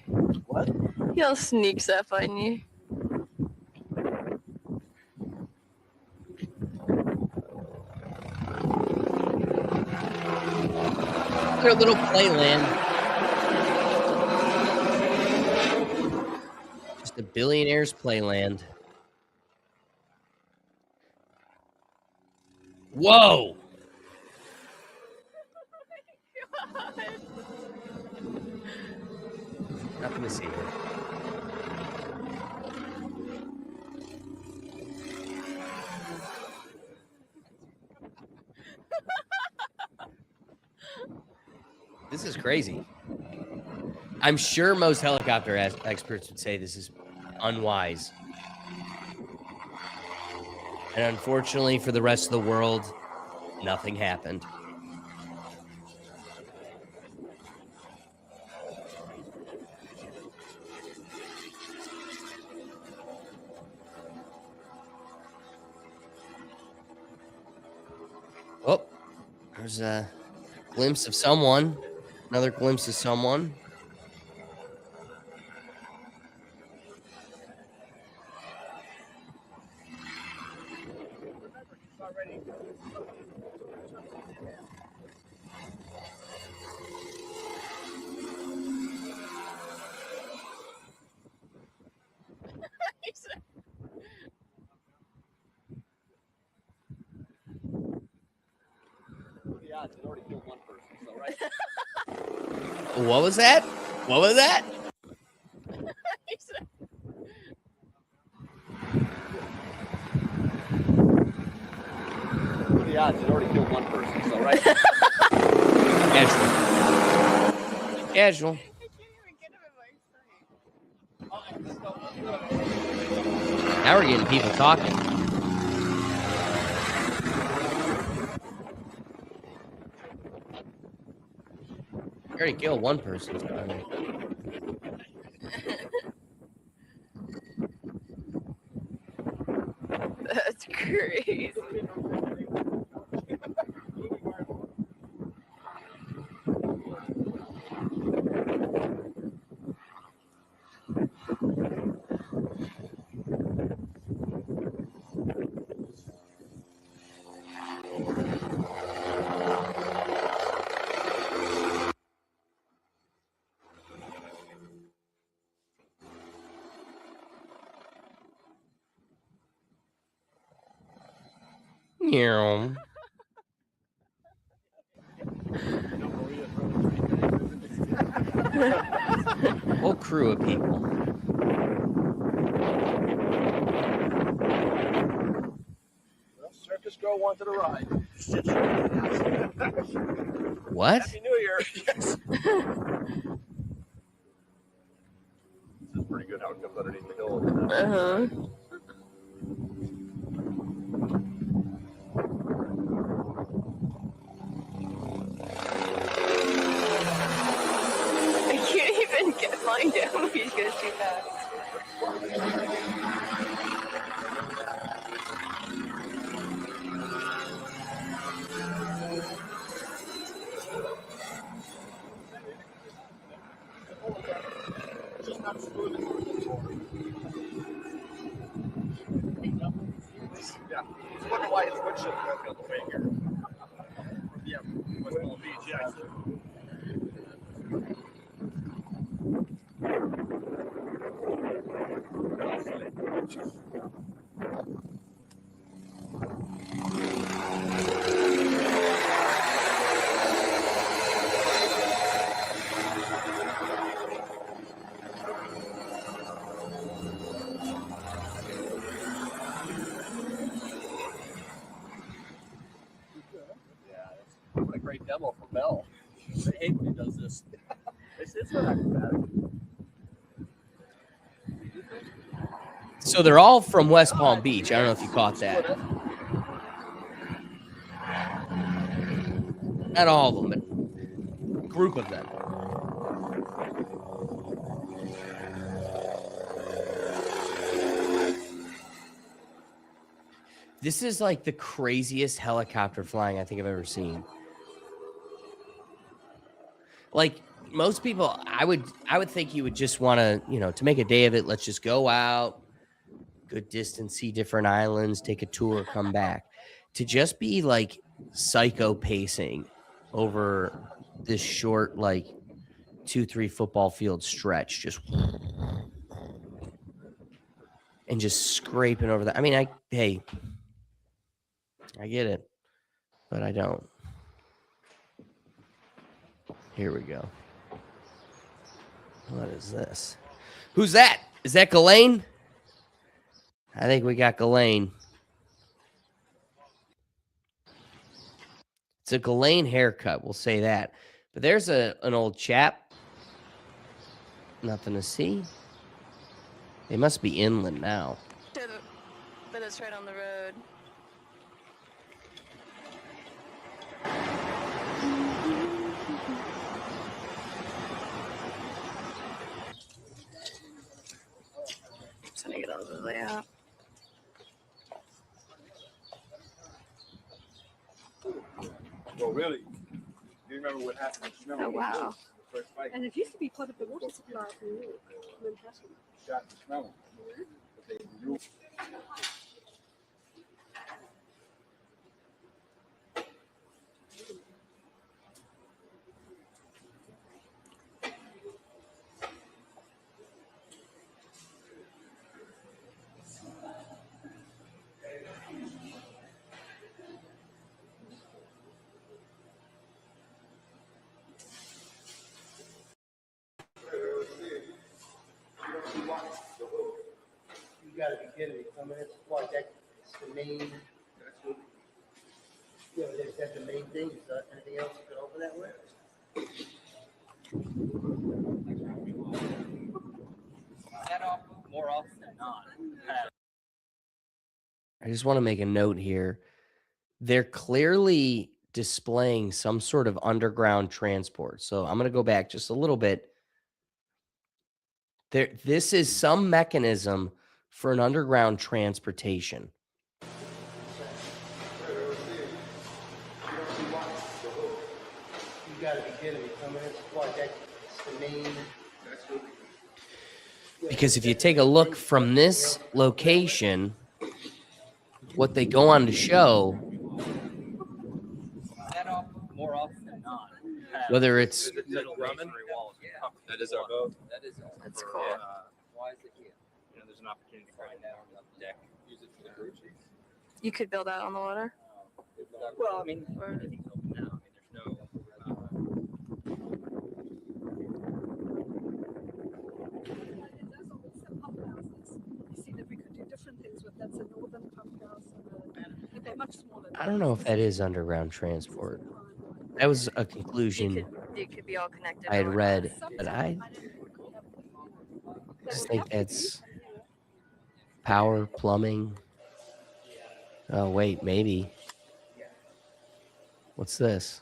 What? He all sneaks up on you. Their little playland. Just a billionaire's playland. Whoa! Nothing to see here. This is crazy. I'm sure most helicopter experts would say this is unwise. And unfortunately for the rest of the world, nothing happened. Oh, there's a glimpse of someone. Another glimpse of someone. What was that? What was that? What are the odds? It already killed one person, so right? Casual. Casual. Now we're getting people talking. I already killed one person. That's crazy. Yeah. Whole crew of people. Circus girl wanted a ride. What? Happy New Year. Yes. This is pretty good how it comes underneath the hill. Uh-huh. I can't even get mine down. He's goes too fast. Just not smooth as yeah. I wonder why his windshield broke on the way here. Yeah, West Palm Beach, yeah. great demo for Bell. They hate when he does this. It's not acrobatic. So they're all from West Palm Beach. I don't know if you caught that. Not all of them, but a group of them. This is like the craziest helicopter flying I think I've ever seen. Like most people, I would think you would just want to, to make a day of it. Let's just go out, good distance, see different islands, take a tour, come back. To just be like psycho pacing over this short, like 2-3 football field stretch, just and just scraping over that. I mean, I get it, but I don't. Here we go. What is this? Who's that? Is that Ghislaine? I think we got Ghislaine. It's a Ghislaine haircut, we'll say that. But there's an old chap. Nothing to see. They must be inland now. But it's right on the road. Trying to get all the way out. Well, really, do you remember what happened? Oh, wow. The first fight? And it used to be part of the water supply from New York, Manhattan. Shot and smell him. But they knew. You gotta be kidding me. I mean, it's what, that's the main. Yeah, that's the main thing. Is there anything else you could open that with? That off more often than not. I just want to make a note here. They're clearly displaying some sort of underground transport. So I'm going to go back just a little bit. This is some mechanism for an underground transportation. You gotta be kidding me. I mean, it's what, that's the main. Because if you take a look from this location, what they go on to show, That off more often than not. whether it's That is our boat. That's cool. Why is it here? There's an opportunity to find out on the deck. Use it for the crew chiefs. You could build out on the water. Well, I mean, everything's open now. I mean, there's no. And there's also pump houses. You see that we could do different things with that's a northern pump house and they're much smaller. I don't know if that is underground transport. That was a conclusion You could be all connected. I had or read, whatnot. but I just think that's power, plumbing. Oh, wait, maybe. What's this?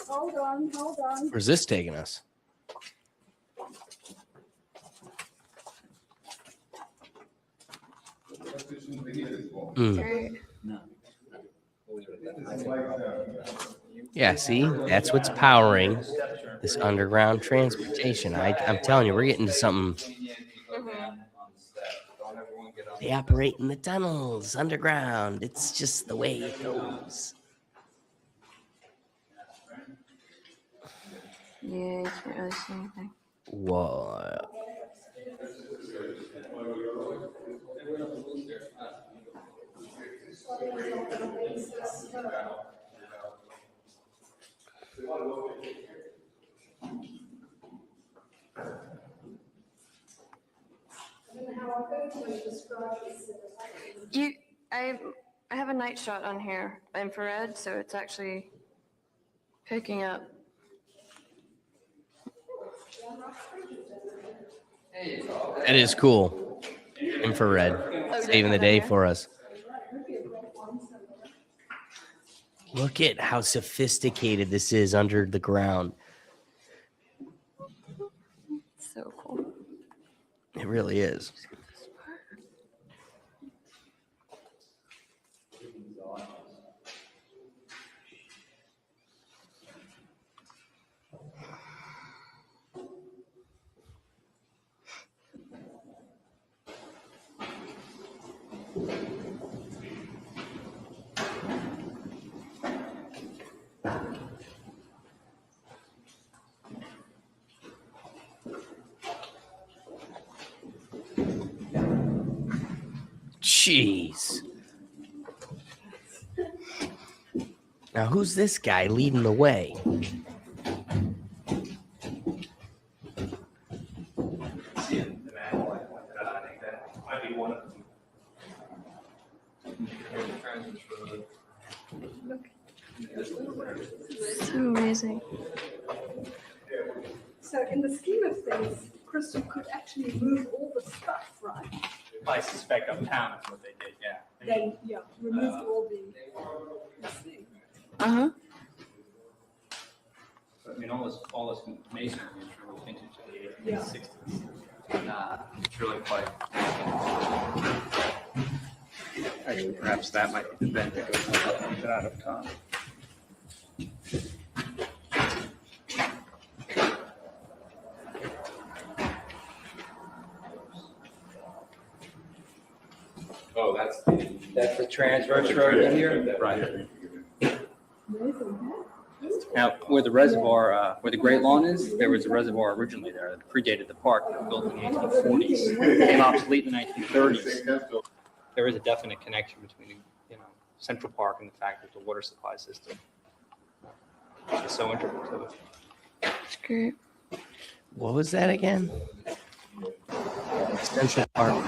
Hold on. Where's this taking us? Right. Yeah, see, that's what's powering this underground transportation. I'm telling you, we're getting to something. They operate in the tunnels underground. It's just the way it goes. Yeah, you can't really see anything. Whoa. You, I have a night shot on here, infrared, so it's actually picking up. That is cool. Infrared. Saving the day for us. Look at how sophisticated this is under the ground. So cool. It really is. Jeez. Now, who's this guy leading the way? So amazing. So in the scheme of things, Crystal could actually move all the stuff, right? I suspect uptown is what they did, yeah. Then, yeah, removed all the thing. Uh-huh. I mean, all this masonry is really vintage of the Yeah. 1860s. It's really quite. Actually, perhaps that might be the bend that goes out of time. Oh, that's That's the transverse road in here? Right. Now, where the reservoir, where the Great Lawn is, there was a reservoir originally there that predated the park, built in the 1840s, became obsolete in the 1930s. There is a definite connection between, Central Park and the fact that the water supply system is so integral to it. It's great. What was that again? Central Park.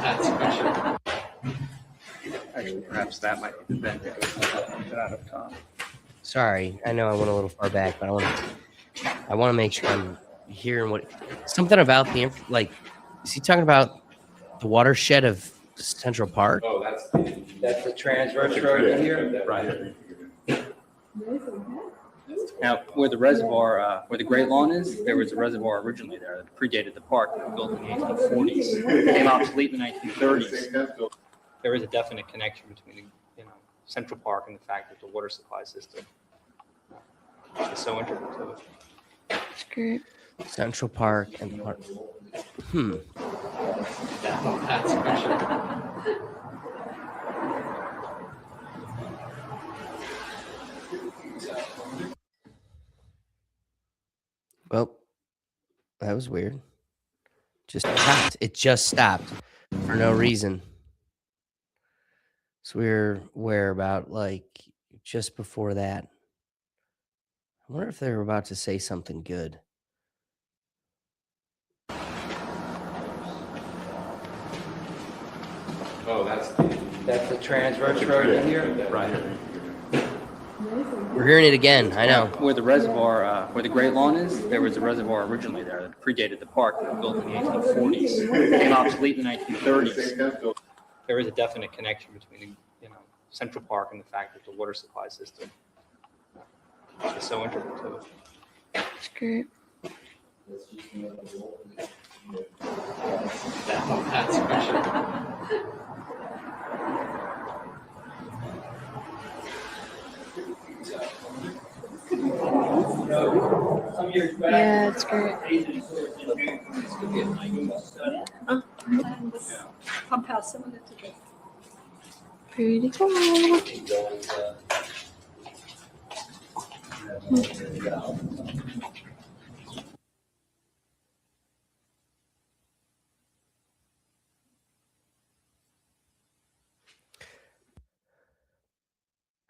Actually, perhaps that might be the bend that goes out of time. Sorry, I know I went a little far back, but I want to make sure I'm hearing something about is he talking about the watershed of Central Park? Oh, That's the transverse road in here? Right. Now, where the reservoir, where the Great Lawn is, there was a reservoir originally there that predated the park, built in the 1840s, became obsolete in the 1930s. There is a definite connection between, Central Park and the fact that the water supply system is so integral to it. It's great. Central Park and Park. Well, that was weird. Just stopped. It just stopped for no reason. So we're about just before that. I wonder if they were about to say something good. Oh, that's the transverse road in here? Right. We're hearing it again. I know. Where the reservoir, where the Great Lawn is, there was a reservoir originally there that predated the park, built in the 1840s, became obsolete in the 1930s. There is a definite connection between, Central Park and the fact that the water supply system is so integral to it. It's great. Yeah, it's great. Pump house similar to this. Pretty cool.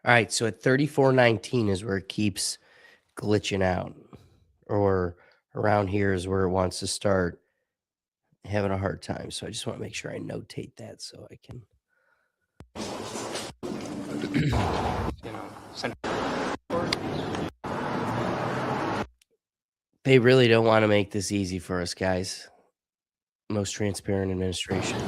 All right, so at 3419 is where it keeps glitching out, or around here is where it wants to start having a hard time. So I just want to make sure I notate that so I can. They really don't want to make this easy for us, guys. Most transparent administration.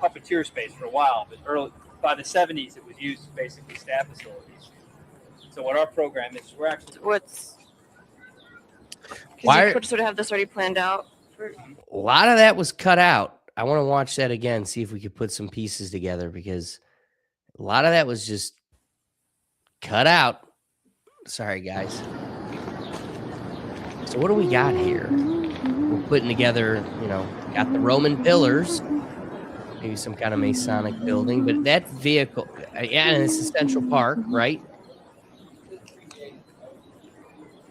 Puppeteer space for a while, but by the 70s, it was used as basically staff facilities. So what our program is, we're actually Why? You sort of have this already planned out. A lot of that was cut out. I want to watch that again, see if we could put some pieces together, because a lot of that was just cut out. Sorry, guys. So what do we got here? We're putting together, got the Roman pillars, maybe some kind of Masonic building, but that vehicle, yeah, and it's a Central Park, right?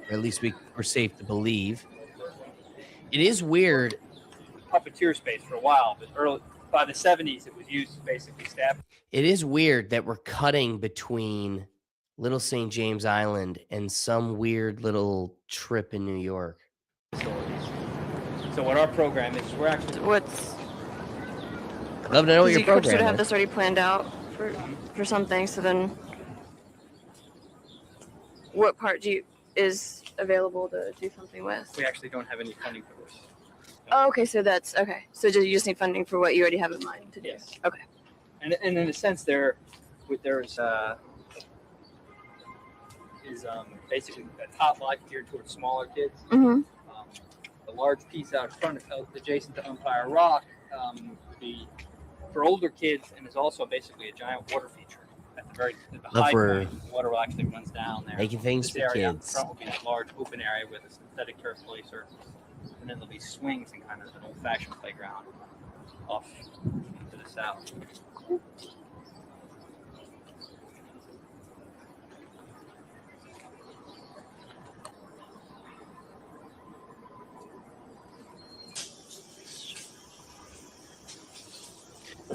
Or at least we're safe to believe. It is weird. Puppeteer space for a while, but by the 70s, it was used as basically staff. It is weird that we're cutting between Little St. James Island and some weird little trip in New York. So what our program is, we're actually I'd love to know what your program sort of have is. this already planned out for something. So then, what part is available to do something with? we actually don't have any funding for this. Oh, okay. So that's okay. So you just need funding for what you already have in mind to do. Yes. Okay. And in a sense, there's basically a top lot geared towards smaller kids. Mm-hmm. The large piece out front, adjacent to Umpire Rock, would be for older kids, and is also basically a giant water feature. At the high point, the water actually runs down there. Making things This for area kids. Front will be a large open area with a synthetic turf play surface, and then there'll be swings and kind of an old-fashioned playground off to the south.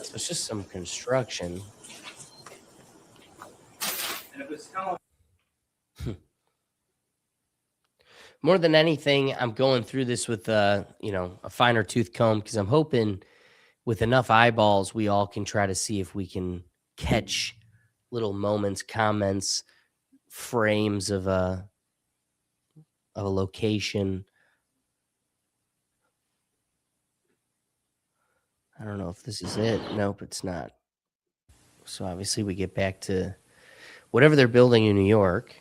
So it's just some construction. And it was kind of More than anything, I'm going through this with a finer tooth comb, because I'm hoping with enough eyeballs, we all can try to see if we can catch little moments, comments, frames of a location. I don't know if this is it. Nope, it's not. So obviously we get back to whatever they're building in New York.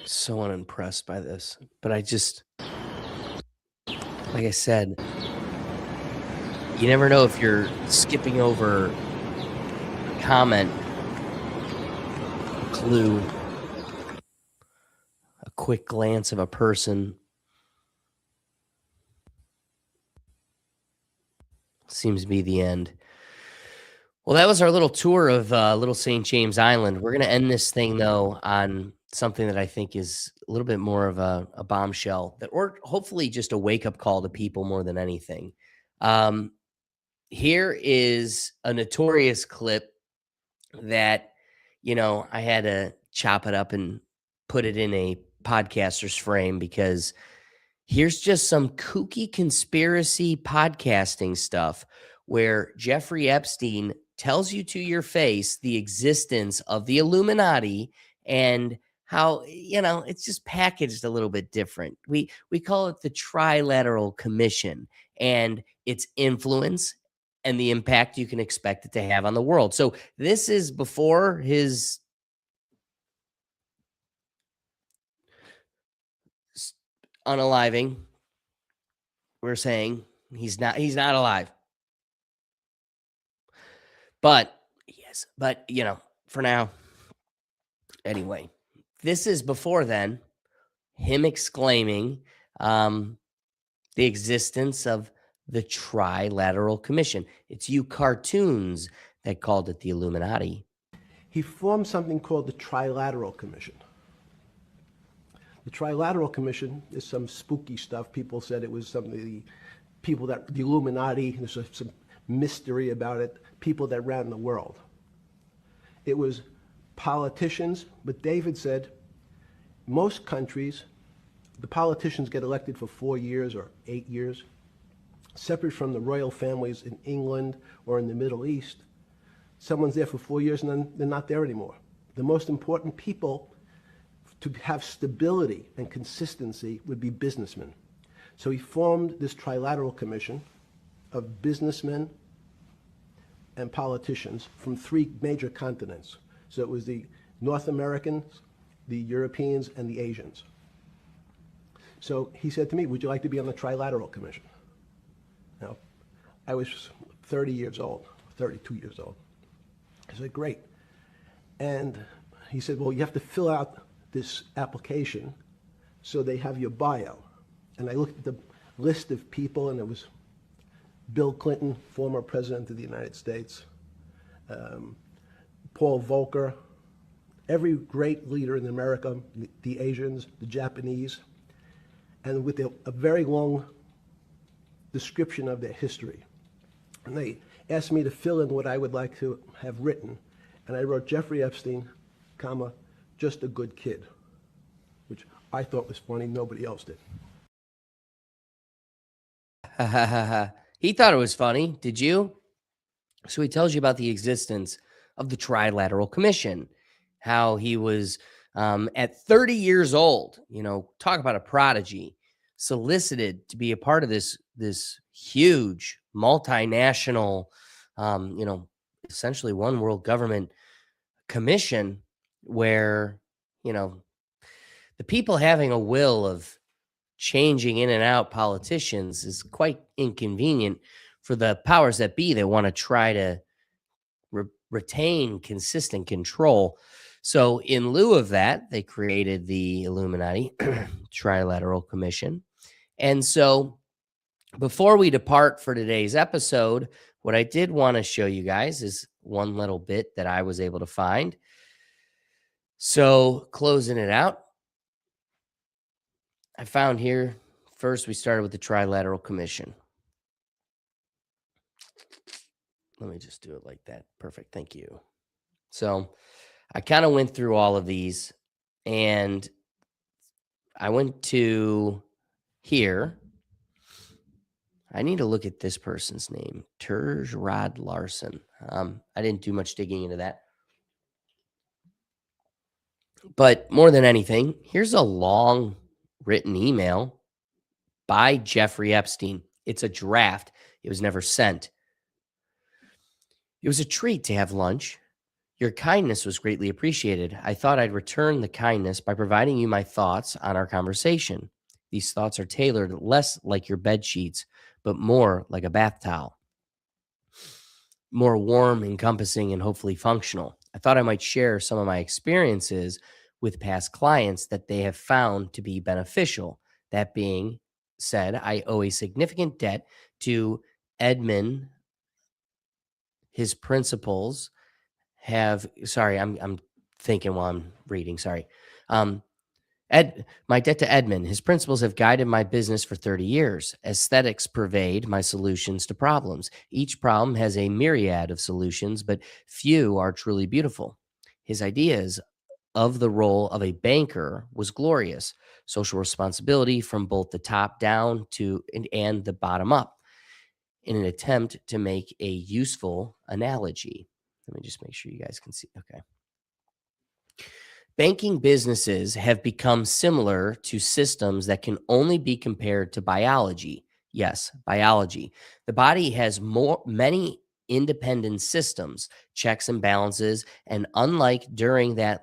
So unimpressed by this, but like I said, you never know if you're skipping over a comment, a clue, a quick glance of a person. Seems to be the end. Well, that was our little tour of Little St. James Island. We're going to end this thing, though, on something that I think is a little bit more of a bombshell, or hopefully just a wake-up call to people more than anything. Here is a notorious clip that, I had to chop it up and put it in a podcaster's frame, because here's just some kooky conspiracy podcasting stuff where Jeffrey Epstein tells you to your face the existence of the Illuminati and how, it's just packaged a little bit different. We call it the Trilateral Commission and its influence and the impact you can expect it to have on the world. So this is before his unaliving. we're saying he's not alive. But yes, but for now, anyway, this is before then, him exclaiming the existence of the Trilateral Commission. It's you cartoons that called it the Illuminati. He formed something called the Trilateral Commission. The Trilateral Commission is some spooky stuff. People said it was some of the people that, the Illuminati, there's some mystery about it, people that ran the world. It was politicians, but David said most countries, the politicians get elected for 4 years or 8 years, separate from the royal families in England or in the Middle East. Someone's there for 4 years and then they're not there anymore. The most important people to have stability and consistency would be businessmen. So he formed this Trilateral Commission of businessmen and politicians from 3 major continents. So it was the North Americans, the Europeans, and the Asians. So he said to me, would you like to be on the Trilateral Commission? Now, I was 30 years old, 32 years old. I said, great. And he said, well, you have to fill out this application so they have your bio. And I looked at the list of people, and it was Bill Clinton, former president of the United States, Paul Volcker, every great leader in America, the Asians, the Japanese, and with a very long description of their history. And they asked me to fill in what I would like to have written. And I wrote Jeffrey Epstein, comma, just a good kid, which I thought was funny. Nobody else did. He thought it was funny. Did you? So he tells you about the existence of the Trilateral Commission, how he was at 30 years old, talk about a prodigy, solicited to be a part of this huge multinational, essentially one world government commission where, the people having a will of changing in and out politicians is quite inconvenient for the powers that be that want to try to retain consistent control. So in lieu of that, they created the Illuminati Trilateral Commission. And so before we depart for today's episode, what I did want to show you guys is one little bit that I was able to find. So closing it out, I found here, first we started with the Trilateral Commission. Let me just do it like that. Perfect. Thank you. So I kind of went through all of these, and I went to here. I need to look at this person's name, Terjrod Larson. I didn't do much digging into that. But more than anything, here's a long written email by Jeffrey Epstein. It's a draft. It was never sent. It was a treat to have lunch. Your kindness was greatly appreciated. I thought I'd return the kindness by providing you my thoughts on our conversation. These thoughts are tailored less like your bed sheets, but more like a bath towel. More warm, encompassing, and hopefully functional. I thought I might share some of my experiences with past clients that they have found to be beneficial. That being said, I owe a significant debt to Edmund. His principles have, I'm thinking while I'm reading, my debt to Edmund. His principles have guided my business for 30 years. Aesthetics pervade my solutions to problems. Each problem has a myriad of solutions, but few are truly beautiful. His ideas of the role of a banker was glorious. Social responsibility from both the top down and the bottom up, in an attempt to make a useful analogy. Let me just make sure you guys can see. Okay. Banking businesses have become similar to systems that can only be compared to biology. Yes, biology. The body has many independent systems, checks and balances, and unlike during the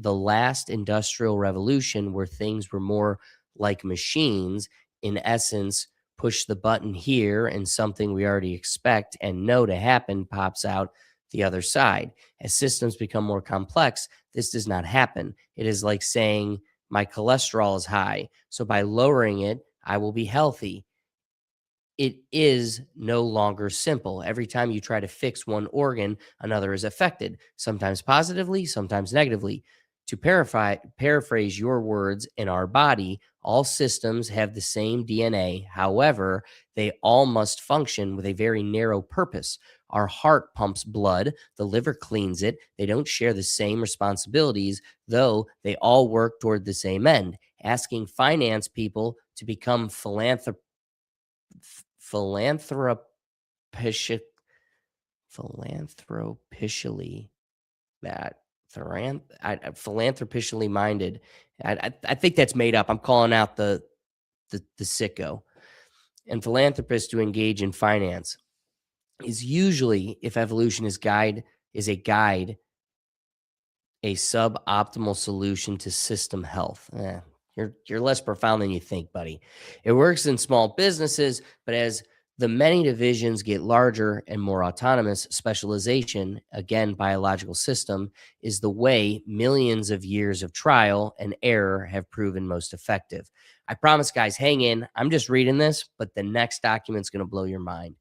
last industrial revolution where things were more like machines, in essence, push the button here and something we already expect and know to happen pops out the other side. As systems become more complex, this does not happen. It is like saying my cholesterol is high, so by lowering it, I will be healthy. It is no longer simple. Every time you try to fix one organ, another is affected, sometimes positively, sometimes negatively. To paraphrase your words, in our body, all systems have the same DNA. However, they all must function with a very narrow purpose. Our heart pumps blood, the liver cleans it. They don't share the same responsibilities, though they all work toward the same end. Asking finance people to become philanthropic philanthropically that philanthropically minded. I think that's made up. I'm calling out the sicko. And philanthropists to engage in finance is usually, if evolution is a guide, a suboptimal solution to system health. You're less profound than you think, buddy. It works in small businesses, but as the many divisions get larger and more autonomous, specialization, again, biological system, is the way millions of years of trial and error have proven most effective. I promise, guys, hang in. I'm just reading this, but the next document's going to blow your mind.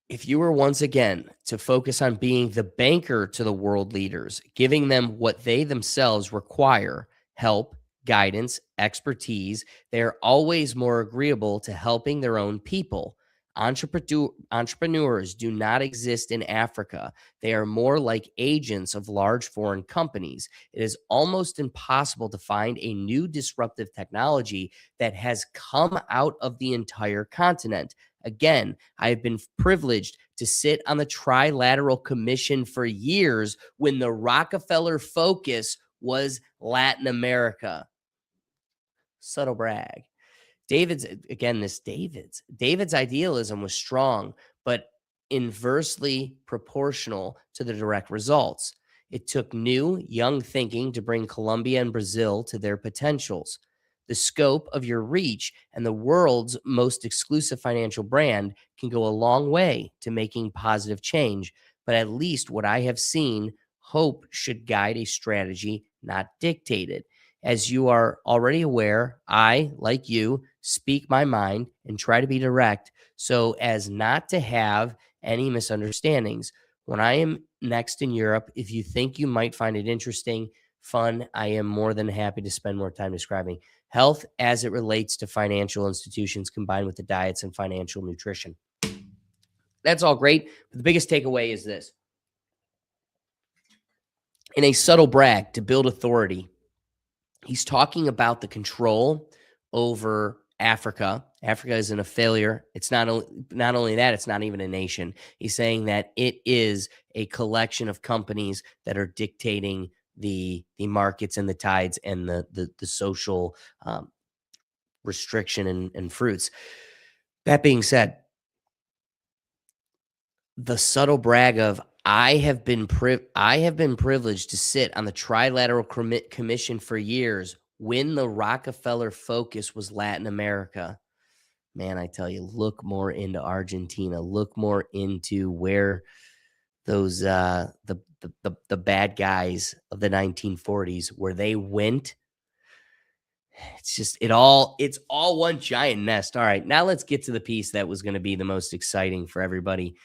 If you were once again to focus on being the banker to the world leaders, giving them what they themselves require, help, guidance, expertise, they are always more agreeable to helping their own people. Entrepreneurs do not exist in Africa. They are more like agents of large foreign companies. It is almost impossible to find a new disruptive technology that has come out of the entire continent. Again, I have been privileged to sit on the Trilateral Commission for years when the Rockefeller focus was Latin America. Subtle brag. David's idealism was strong, but inversely proportional to the direct results. It took new, young thinking to bring Colombia and Brazil to their potentials. The scope of your reach and the world's most exclusive financial brand can go a long way to making positive change. But at least what I have seen, hope should guide a strategy, not dictate it. As you are already aware, I, like you, speak my mind and try to be direct so as not to have any misunderstandings. When I am next in Europe, if you think you might find it interesting, fun, I am more than happy to spend more time describing health as it relates to financial institutions combined with the diets and financial nutrition. That's all great. But the biggest takeaway is this. In a subtle brag to build authority, he's talking about the control over Africa. Africa isn't a failure. It's not only that, it's not even a nation. He's saying that it is a collection of companies that are dictating the markets and the tides and the social restriction and fruits. That being said, the subtle brag of I have been privileged to sit on the Trilateral Commission for years when the Rockefeller focus was Latin America. Man, I tell you, look more into Argentina. Look more into where those the bad guys of the 1940s, where they went. It's all one giant nest. All right, now let's get to the piece that was going to be the most exciting for everybody.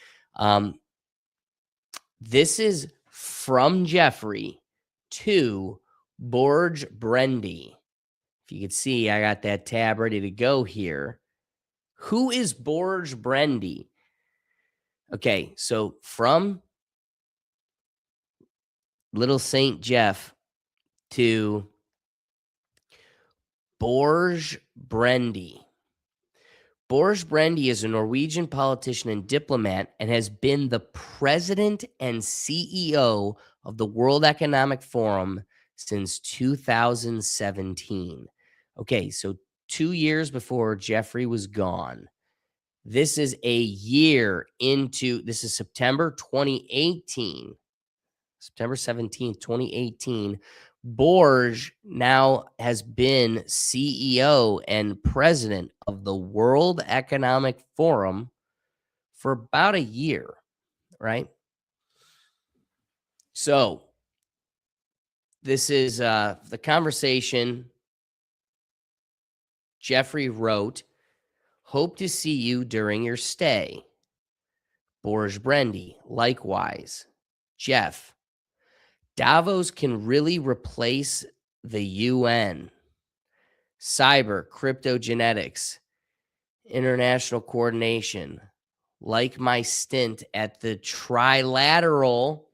This is from Jeffrey to Borge Brendy. If you could see, I got that tab ready to go here. Who is Borge Brendy? Okay, so from Little Saint Jeff to Borge Brendy. Borge Brendy is a Norwegian politician and diplomat and has been the president and CEO of the World Economic Forum since 2017. Okay, so 2 years before Jeffrey was gone. This is a year into, this is September 2018, September 17th, 2018, Borge now has been CEO and president of the World Economic Forum for about a year, right? So this is the conversation Jeffrey wrote. Hope to see you during your stay. Borge Brendy, likewise. Jeff, Davos can really replace the UN. Cyber, cryptogenetics, international coordination, like my stint at the Trilateral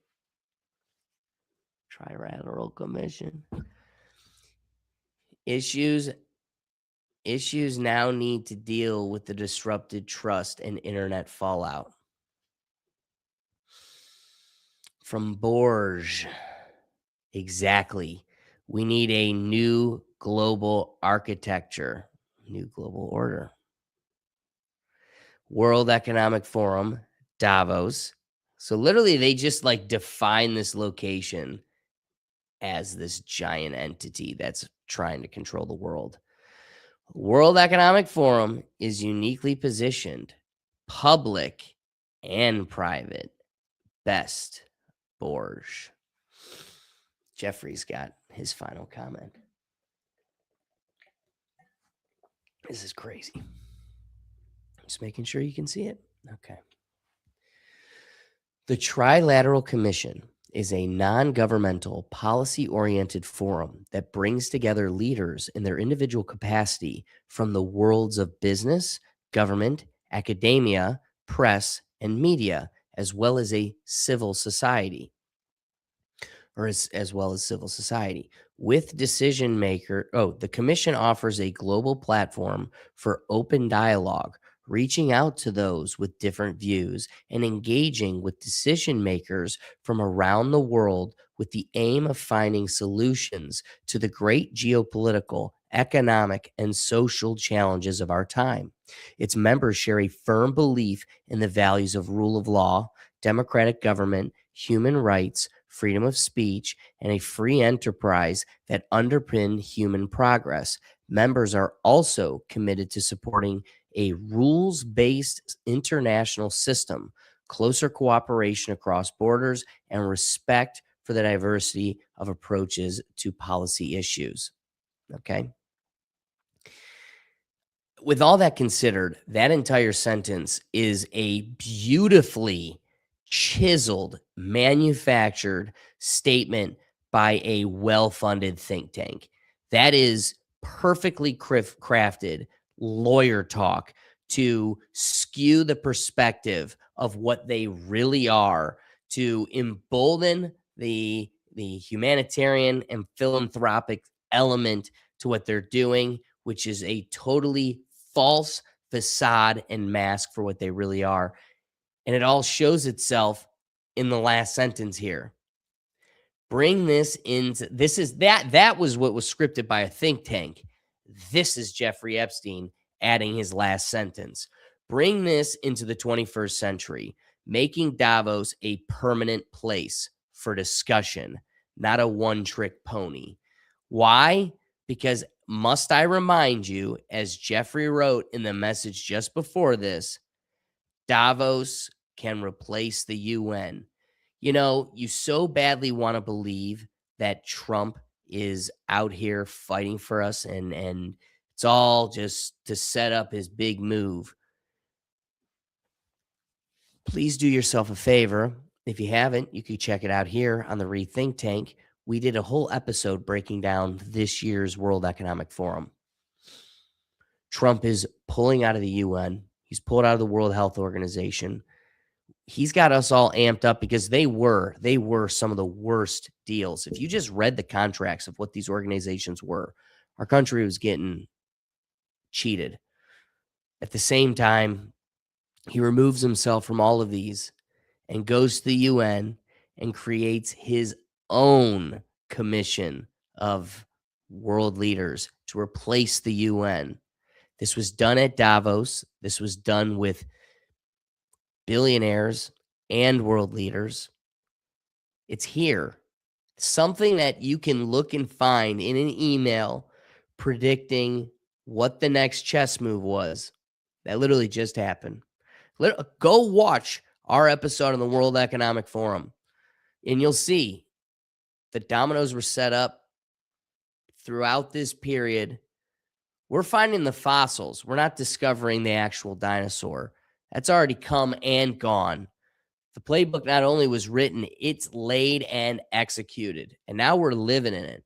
Commission. Issues now need to deal with the disrupted trust and internet fallout. From Borge. Exactly. We need a new global architecture, new global order. World Economic Forum, Davos. So literally they just like define this location as this giant entity that's trying to control the world. World Economic Forum is uniquely positioned, public and private. Best, Borge. Jeffrey's got his final comment. This is crazy. Just making sure you can see it. Okay. The Trilateral Commission is a non-governmental, policy-oriented forum that brings together leaders in their individual capacity from the worlds of business, government, academia, press, and media, as well as a civil society. As well as civil society. With decision maker, the commission offers a global platform for open dialogue, reaching out to those with different views and engaging with decision makers from around the world with the aim of finding solutions to the great geopolitical, economic, and social challenges of our time. Its members share a firm belief in the values of rule of law, democratic government, human rights, freedom of speech, and a free enterprise that underpin human progress. Members are also committed to supporting a rules-based international system, closer cooperation across borders, and respect for the diversity of approaches to policy issues. Okay? With all that considered, that entire sentence is a beautifully chiseled, manufactured statement by a well-funded think tank. That is perfectly crafted lawyer talk to skew the perspective of what they really are, to embolden the humanitarian and philanthropic element to what they're doing, which is a totally false facade and mask for what they really are. And it all shows itself in the last sentence here. Bring this into that was what was scripted by a think tank. This is Jeffrey Epstein adding his last sentence. Bring this into the 21st century, making Davos a permanent place for discussion, not a one-trick pony. Why? Because must I remind you, as Jeffrey wrote in the message just before this, Davos can replace the UN. You know, you so badly want to believe that Trump is out here fighting for us and it's all just to set up his big move. Please do yourself a favor. If you haven't, you can check it out here on the Rethink Tank. We did a whole episode breaking down this year's World Economic Forum. Trump is pulling out of the UN. He's pulled out of the World Health Organization. He's got us all amped up because they were some of the worst deals. If you just read the contracts of what these organizations were, our country was getting cheated. At the same time, he removes himself from all of these and goes to the UN and creates his own commission of world leaders to replace the UN. This was done at Davos. This was done with billionaires and world leaders. It's here. something that you can look and find in an email predicting what the next chess move was. That literally just happened. Go watch our episode on the World Economic Forum, and you'll see the dominoes were set up throughout this period. We're finding the fossils. We're not discovering the actual dinosaur. That's already come and gone. The playbook not only was written, it's laid and executed. And now we're living in it.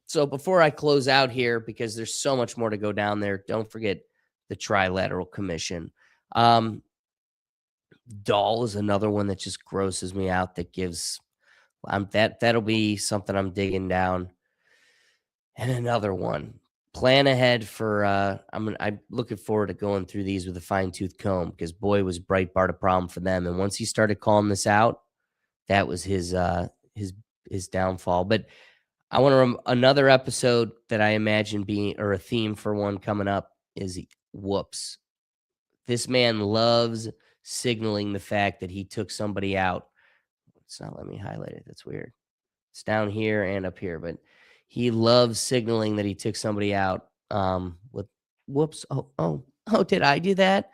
So before I close out here, because there's so much more to go down there, don't forget the Trilateral Commission. Doll is another one that just grosses me out. That gives that'll be something I'm digging down. And another one. Plan ahead for I'm looking forward to going through these with a fine-tooth comb, because boy was Breitbart a problem for them. And once he started calling this out, that was his downfall. But I want to another episode that I imagine being, or a theme for one coming up, is whoops. This man loves signaling the fact that he took somebody out. It's not letting me highlight it. That's weird. It's down here and up here, but he loves signaling that he took somebody out with whoops. Oh, did I do that?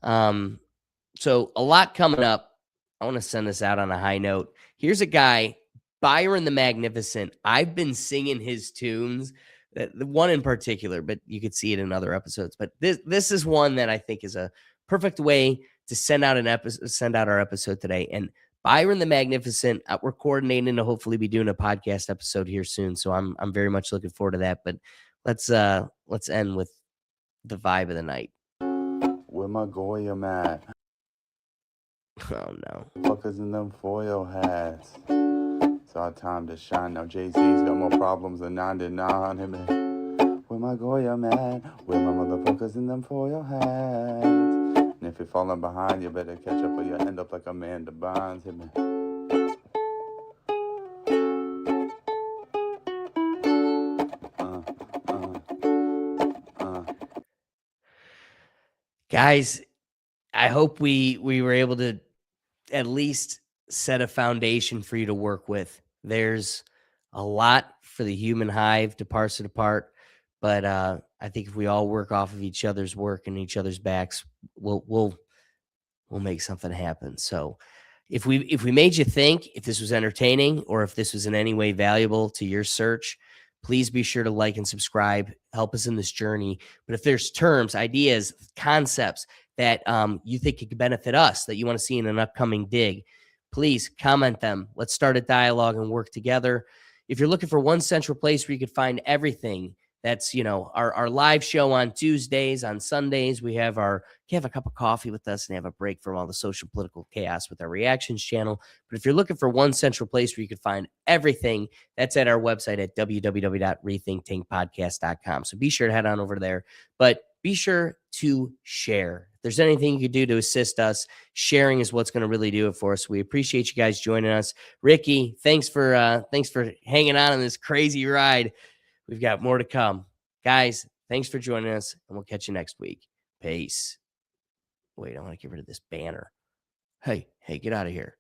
So a lot coming up. I want to send this out on a high note. Here's a guy, Byron the Magnificent. I've been singing his tunes, the one in particular, but you could see it in other episodes. But this is one that I think is a perfect way to send out our episode today. And Byron the Magnificent, we're coordinating to hopefully be doing a podcast episode here soon. So I'm very much looking forward to that. But let's end with the vibe of the night. Where my Goya at? Oh no. Fuckers in them foil hats. It's our time to shine. Now Jay-Z's got more problems than 99. Hey man. Where my Goya at? Where my motherfuckers in them foil hats? And if you're falling behind, you better catch up or you end up like Amanda Bynes. Hey man. Guys, I hope we were able to at least set a foundation for you to work with. There's a lot for the human hive to parse it apart, but I think if we all work off of each other's work and each other's backs, we'll make something happen. So if we made you think, if this was entertaining, or if this was in any way valuable to your search, please be sure to like and subscribe. Help us in this journey. But if there's terms, ideas, concepts that you think could benefit us, that you want to see in an upcoming dig, please comment them. Let's start a dialogue and work together. If you're looking for one central place where you could find everything, that's, our live show on Tuesdays, on Sundays. You have a cup of coffee with us and have a break from all the social political chaos with our reactions channel. But if you're looking for one central place where you can find everything, that's at our website at www.rethinktankpodcast.com. So be sure to head on over there, but be sure to share. If there's anything you could do to assist us, sharing is what's going to really do it for us. We appreciate you guys joining us. Ricky, thanks for hanging on this crazy ride. We've got more to come. Guys, thanks for joining us, and we'll catch you next week. Peace. Wait, I want to get rid of this banner. Hey, get out of here.